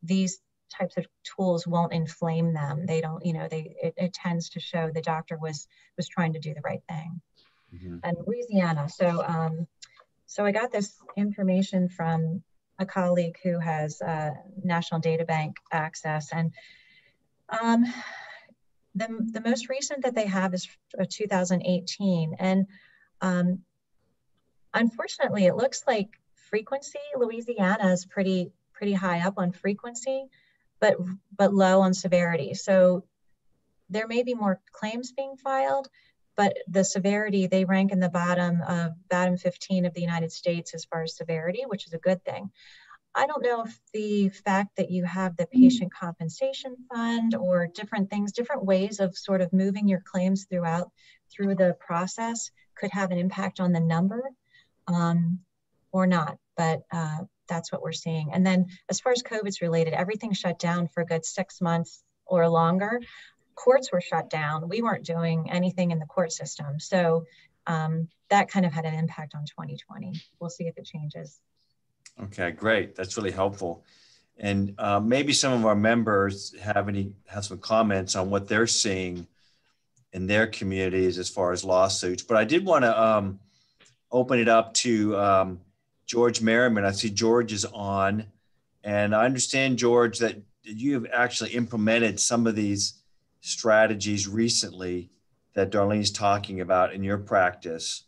C: these types of tools won't inflame them. They don't, it tends to show the doctor was trying to do the right thing. Mm-hmm. And Louisiana. So I got this information from a colleague who has National Data Bank access, and the most recent that they have is 2018, and Unfortunately, it looks like frequency, Louisiana is pretty high up on frequency, but low on severity. So there may be more claims being filed, but the severity, they rank in the bottom 15 of the United States as far as severity, which is a good thing. I don't know if the fact that you have the patient compensation fund or different things, different ways of sort of moving your claims through the process could have an impact on the number or not, but that's what we're seeing. And then as far as COVID's related, everything shut down for a good 6 months or longer. Courts were shut down. We weren't doing anything in the court system. So that kind of had an impact on 2020. We'll see if it changes.
B: Okay, great. That's really helpful. And maybe some of our members have some comments on what they're seeing in their communities as far as lawsuits. But I did want to open it up to George Merriman. I see George is on. And I understand, George, that you have actually implemented some of these strategies recently that Darlene's talking about in your practice.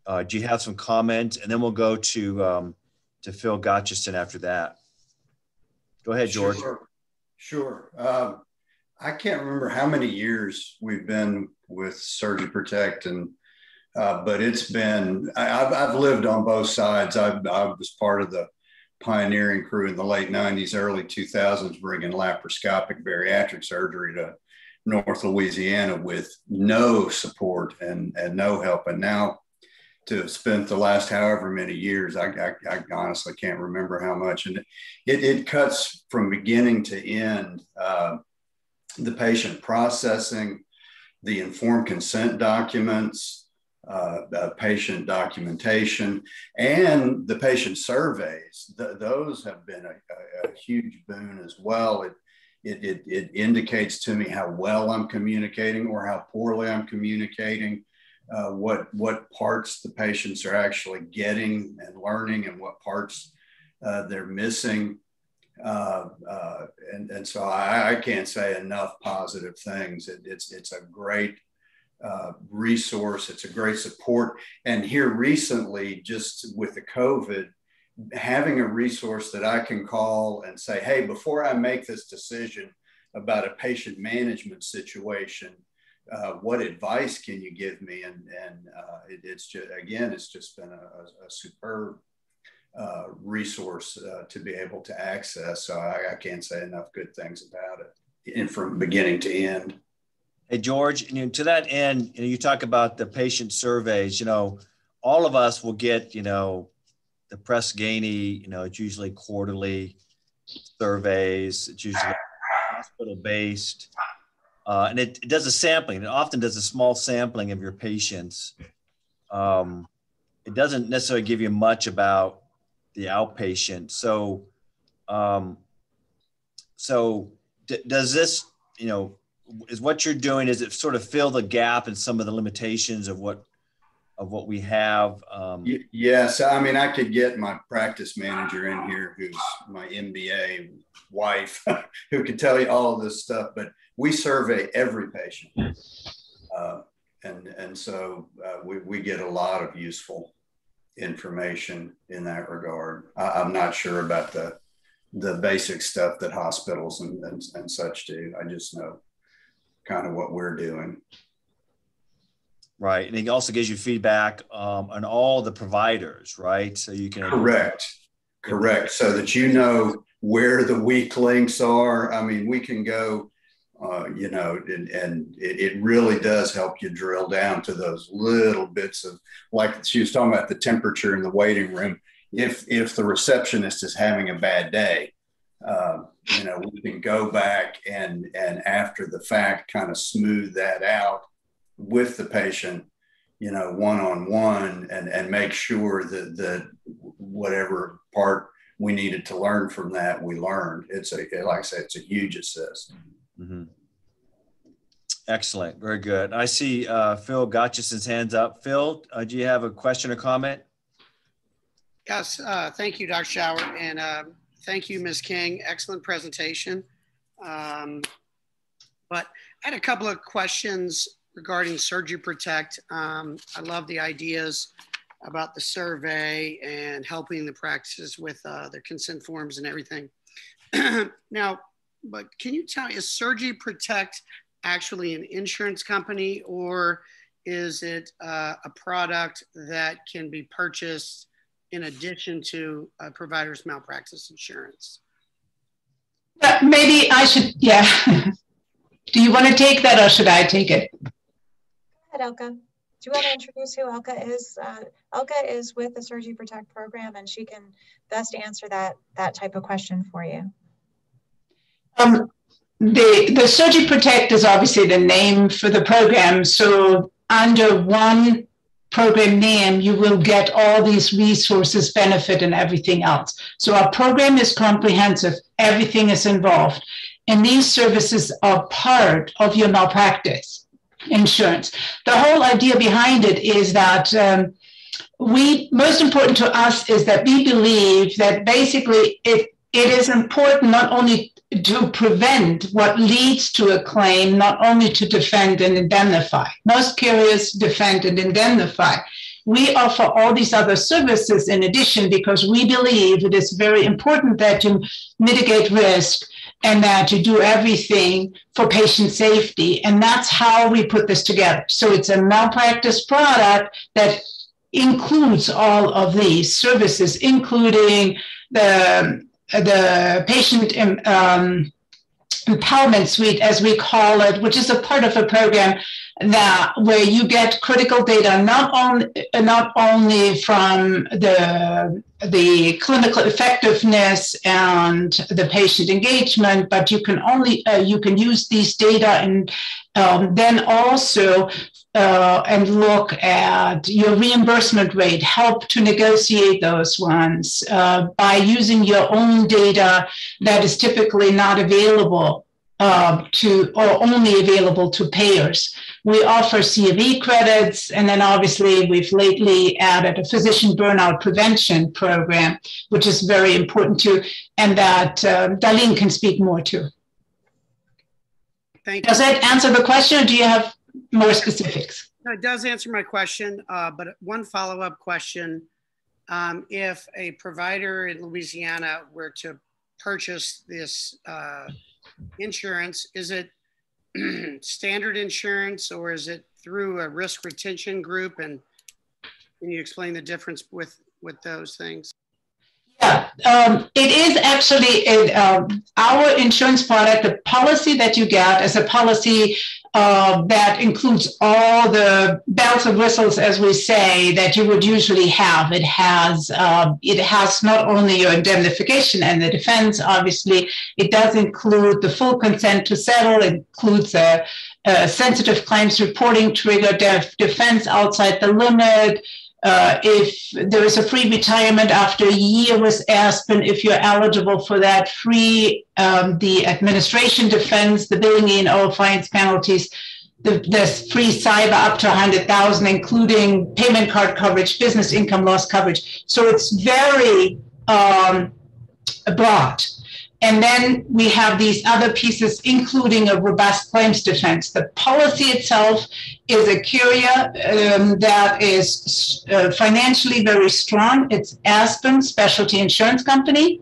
B: Do you have some comments? And then we'll go to Phil Gotchison after that. Go ahead, George.
F: Sure. I can't remember how many years we've been with Surgery Protect, but it's been, I've lived on both sides. I was part of the pioneering crew in the late 90s, early 2000s, bringing laparoscopic bariatric surgery to North Louisiana with no support and no help. And now to have spent the last however many years, I honestly can't remember how much. And it cuts from beginning to end, the patient processing, the informed consent documents, patient documentation, and the patient surveys. Those have been a huge boon as well. It indicates to me how well I'm communicating or how poorly I'm communicating, what parts the patients are actually getting and learning and what parts they're missing. And so I can't say enough positive things. It's a great resource. It's a great support. And here recently, just with the COVID, having a resource that I can call and say, hey, before I make this decision about a patient management situation, what advice can you give me? And it's just, again, it's just been a superb resource to be able to access. So I can't say enough good things about it, and from beginning to end.
B: Hey, George, to that end, you talk about the patient surveys. All of us will get, the Press Ganey, it's usually quarterly surveys. It's usually hospital-based. And it does a sampling. It often does a small sampling of your patients. It doesn't necessarily give you much about the outpatient. So, does this, is what you're doing, is it sort of fill the gap in some of the limitations of what we have?
F: Yes. I mean, I could get my practice manager in here, who's my MBA wife, who could tell you all of this stuff, but we survey every patient. And so we get a lot of useful information in that regard. I'm not sure about the basic stuff that hospitals and such do. I just know kind of what we're doing.
B: Right. And it also gives you feedback on all the providers, right? So you can.
F: Correct. So that you know where the weak links are. I mean, we can go, and it really does help you drill down to those little bits of, like she was talking about the temperature in the waiting room. If the receptionist is having a bad day, we can go back and after the fact kind of smooth that out with the patient, one-on-one, and make sure that whatever part we needed to learn from that, we learned. Like I said, it's a huge assist.
B: Mm-hmm. Excellent. Very good. I see Phil Gotchison's hands up. Phil, do you have a question or comment?
G: Yes. Thank you, Dr. Schauer. And thank you, Ms. King. Excellent presentation. But I had a couple of questions regarding Surgery Protect. I love the ideas about the survey and helping the practices with their consent forms and everything. Now, but can you tell me, is Surgery Protect actually an insurance company, or is it a product that can be purchased in addition to a provider's malpractice insurance?
D: Maybe I should, yeah. Do you want to take that or should I take it?
C: Go ahead, Elka. Do you want to introduce who Elka is? Elka is with the Surgery Protect program, and she can best answer that type of question for you.
D: The Surgery Protect is obviously the name for the program. So under one program name, you will get all these resources, benefit, and everything else. So our program is comprehensive. Everything is involved. And these services are part of your malpractice insurance. The whole idea behind it is that most important to us is that we believe that basically it is important not only to prevent what leads to a claim, not only to defend and indemnify. Most carriers defend and indemnify. We offer all these other services in addition because we believe it is very important that you mitigate risk and that you do everything for patient safety. And that's how we put this together. So it's a malpractice product that includes all of these services, including the patient empowerment suite, as we call it, which is a part of a program where you get critical data not only from the clinical effectiveness and the patient engagement, but you can use these data and then also and look at your reimbursement rate, help to negotiate those ones by using your own data that is typically not available or only available to payers. We offer CME credits, and then obviously we've lately added a physician burnout prevention program, which is very important too, and that Darlene can speak more to.
G: Thank you.
D: Does that answer the question, or do you have more specifics?
G: No, it does answer my question, but one follow-up question. If a provider in Louisiana were to purchase this insurance, is it standard insurance or is it through a risk retention group? And can you explain the difference with those things?
D: Yeah, it is actually our insurance product. The policy that you get is a policy that includes all the bells and whistles, as we say, that you would usually have. It has not only your indemnification and the defense, obviously, it does include the full consent to settle. It includes a sensitive claims reporting trigger, defense outside the limit. If there is a free retirement after a year with Aspen, if you're eligible for that, free the administration defense, the billing E&O fines, penalties, the free cyber up to 100,000, including payment card coverage, business income loss coverage. So it's very broad. And then we have these other pieces, including a robust claims defense. The policy itself is a carrier that is financially very strong. It's Aspen Specialty Insurance Company.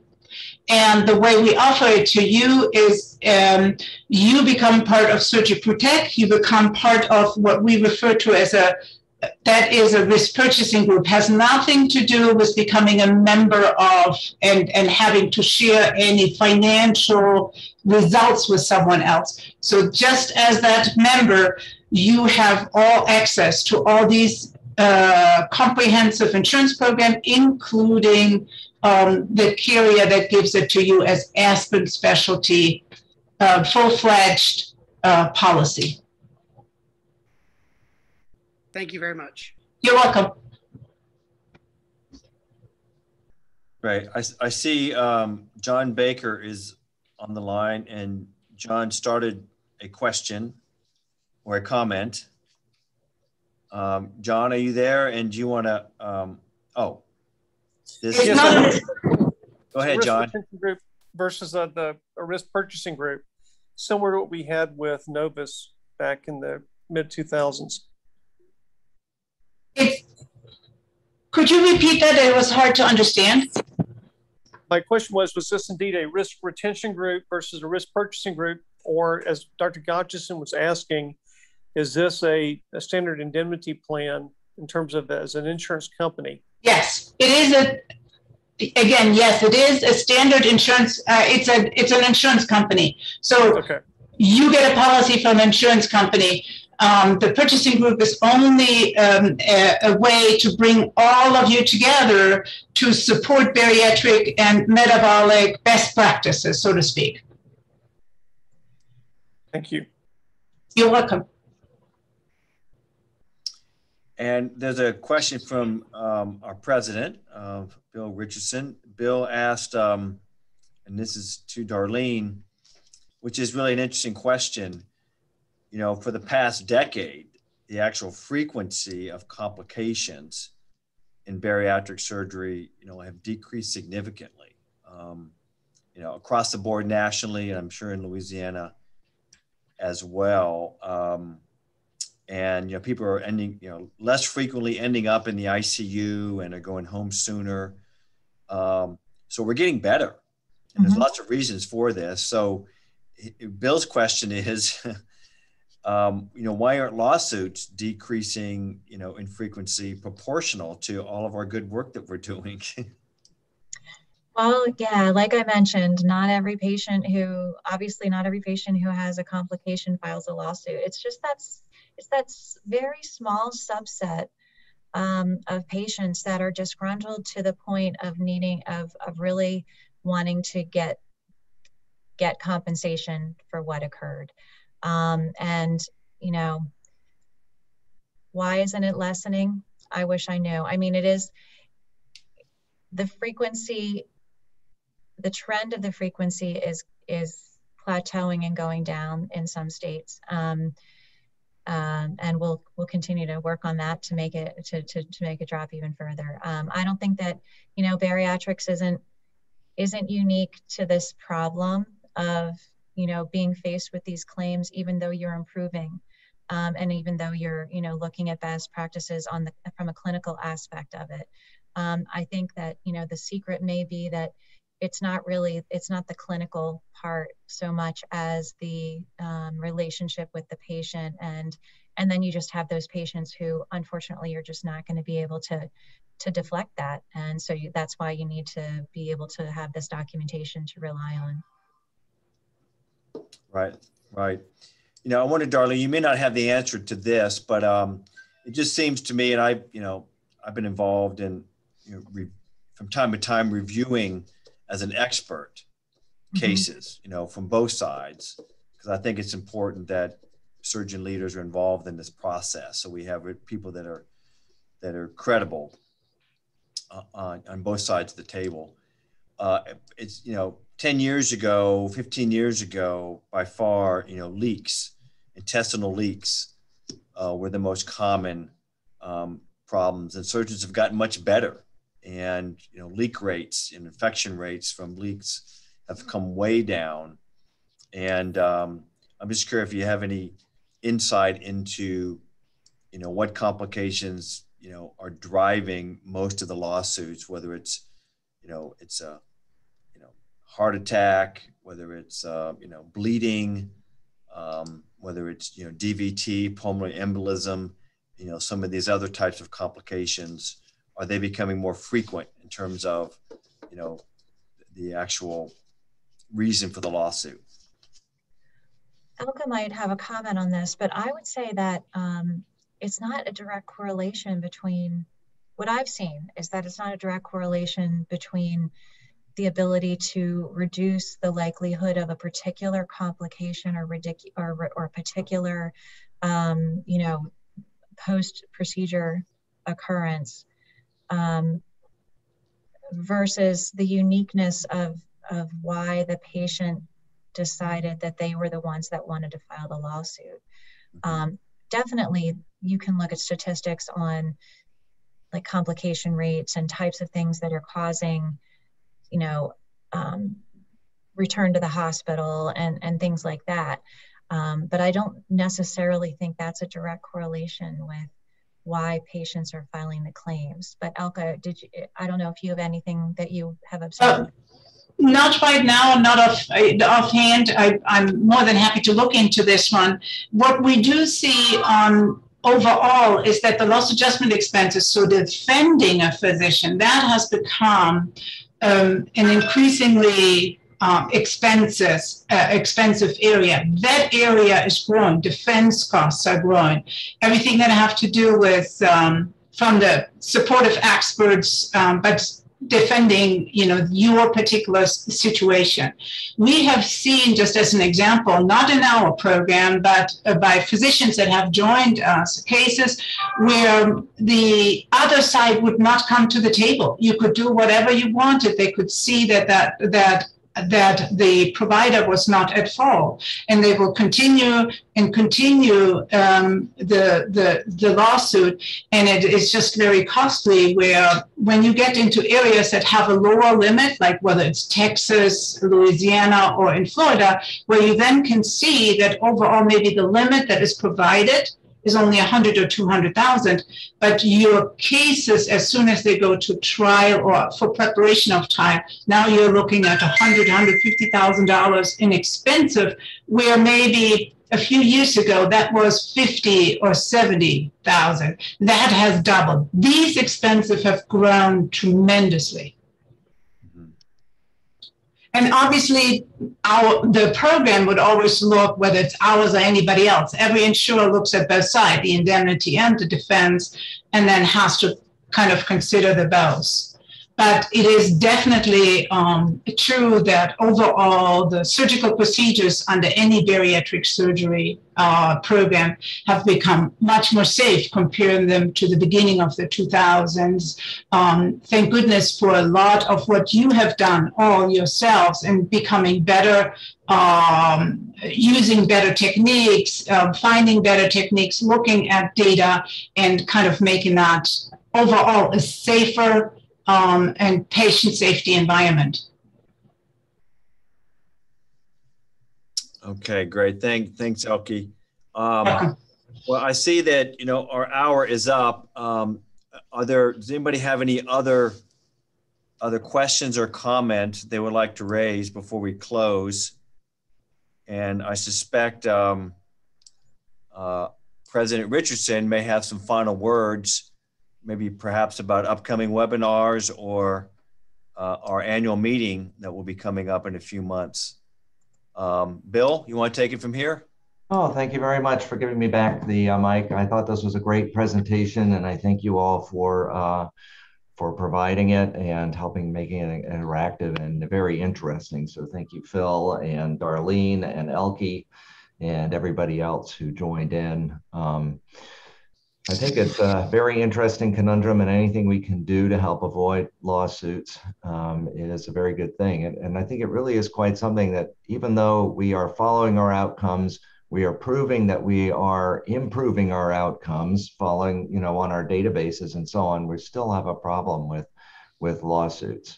D: And the way we offer it to you is you become part of Surgery Protect. You become part of what we refer to as a risk purchasing group. Has nothing to do with becoming a member of and having to share any financial results with someone else. So just as that member, you have all access to all these comprehensive insurance program, including the carrier that gives it to you as Aspen Specialty, full-fledged policy.
G: Thank you very much.
D: You're welcome.
B: Right. I see John Baker is on the line, and John started a question or a comment. John, are you there? And do you want to, go ahead, John.
H: Group versus a risk purchasing group, similar to what we had with Novus back in the mid-2000s.
D: Could you repeat that? It was hard to understand.
H: My question was this indeed a risk retention group versus a risk purchasing group? Or as Dr. Gotchison was asking, is this a standard indemnity plan in terms of as an insurance company?
D: Yes, it is again, yes, it is a standard insurance. It's an insurance company. So
H: okay.
D: You get a policy from an insurance company. The purchasing group is only a way to bring all of you together to support bariatric and metabolic best practices, so to speak.
H: Thank you.
D: You're welcome.
B: And there's a question from our president, Bill Richardson. Bill asked, and this is to Darlene, which is really an interesting question. You know, for the past decade, the actual frequency of complications in bariatric surgery, you know, have decreased significantly, you know, across the board nationally, and I'm sure in Louisiana as well. And, you know, people are ending, you know, less frequently ending up in the ICU and are going home sooner. So we're getting better. And there's lots of reasons for this. So Bill's question is, you know, why aren't lawsuits decreasing, you know, in frequency proportional to all of our good work that we're doing?
C: Well, yeah, like I mentioned, not every patient who has a complication files a lawsuit. It's just that very small subset of patients that are disgruntled to the point of really wanting to get compensation for what occurred. And, you know, why isn't it lessening? I wish I knew. I mean, it is the frequency, the trend of the frequency is plateauing and going down in some states. And we'll continue to work on that to make it to make it drop even further. I don't think that, you know, bariatrics isn't unique to this problem of, you know, being faced with these claims, even though you're improving, and even though you're, you know, looking at best practices from a clinical aspect of it. I think that, you know, the secret may be that it's not the clinical part so much as the relationship with the patient, and then you just have those patients who, unfortunately, you're just not going to be able to deflect that, and so that's why you need to be able to have this documentation to rely on.
B: Right. You know, I wonder, Darlene, you may not have the answer to this, but it just seems to me, and I've been involved in, you know, from time to time reviewing as an expert cases, you know, from both sides, because I think it's important that surgeon leaders are involved in this process. So we have people that are credible on both sides of the table. It's, you know, 10 years ago, 15 years ago, by far, you know, leaks, intestinal leaks were the most common problems, and surgeons have gotten much better. And, you know, leak rates and infection rates from leaks have come way down. And I'm just curious if you have any insight into, you know, what complications, you know, are driving most of the lawsuits, whether it's, you know, it's a, you know, heart attack, whether it's, you know, bleeding, whether it's, you know, DVT, pulmonary embolism, you know, some of these other types of complications. Are they becoming more frequent in terms of, you know, the actual reason for the lawsuit?
C: Elka might have a comment on this, but I would say that it's not a direct correlation between, what I've seen is that it's not a direct correlation between the ability to reduce the likelihood of a particular complication or particular, you know, post-procedure occurrence, versus the uniqueness of why the patient decided that they were the ones that wanted to file the lawsuit. Definitely, you can look at statistics on like complication rates and types of things that are causing, you know, return to the hospital and things like that. But I don't necessarily think that's a direct correlation why patients are filing the claims. But Elka, I don't know if you have anything that you have observed.
D: Not right now, not offhand. I'm more than happy to look into this one. What we do see overall is that the loss adjustment expenses, so defending a physician, that has become an increasingly expensive area. That area is growing. Defense costs are growing. Everything that have to do with from the supportive experts, but defending, your particular situation. We have seen, just as an example, not in our program, but by physicians that have joined us, cases where the other side would not come to the table. You could do whatever you wanted. They could see that the provider was not at fault, and they will continue the lawsuit, and it is just very costly. Where when you get into areas that have a lower limit, like whether it's Texas, Louisiana, or in Florida, where you then can see that overall maybe the limit that is provided is only 100 or 200,000, but your cases, as soon as they go to trial or for preparation of trial, now you're looking at $150,000 inexpensive, where maybe a few years ago that was 50 or 70,000. That has doubled. These expenses have grown tremendously. And obviously, the program would always look, whether it's ours or anybody else, every insurer looks at both sides, the indemnity and the defense, and then has to kind of consider the both. But it is definitely true that overall the surgical procedures under any bariatric surgery program have become much more safe, comparing them to the beginning of the 2000s. Thank goodness for a lot of what you have done all yourselves and becoming better, using better techniques, finding better techniques, looking at data, and kind of making that overall a safer and patient safety environment.
B: Okay, great. Thanks, Elke. Well, I see that our hour is up. Does anybody have any other questions or comments they would like to raise before we close? And I suspect President Richardson may have some final words, maybe perhaps about upcoming webinars or our annual meeting that will be coming up in a few months. Bill, you want to take it from here?
A: Oh, thank you very much for giving me back the mic. I thought this was a great presentation, and I thank you all for providing it and helping making it interactive and very interesting. So thank you, Phil and Darlene and Elke and everybody else who joined in. I think it's a very interesting conundrum, and anything we can do to help avoid lawsuits is a very good thing. And I think it really is quite something that, even though we are following our outcomes, we are proving that we are improving our outcomes, following, on our databases and so on, we still have a problem with lawsuits.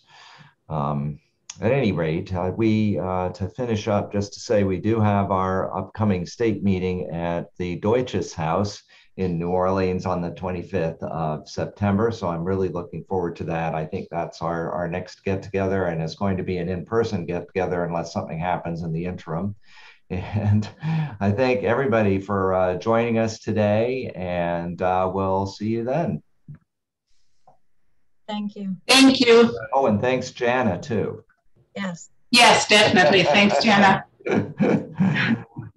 A: At any rate, to finish up, just to say we do have our upcoming state meeting at the Deutsches House in New Orleans on the 25th of September. So I'm really looking forward to that. I think that's our next get together, and it's going to be an in-person get together unless something happens in the interim. And I thank everybody for joining us today, and we'll see you then.
C: Thank you.
D: Thank you.
A: Oh, and thanks, Jana, too.
C: Yes.
D: Yes, definitely. Thanks, Jana.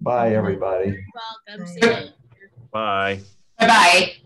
A: Bye, everybody.
E: You're welcome. See you later.
B: Bye.
D: Bye-bye.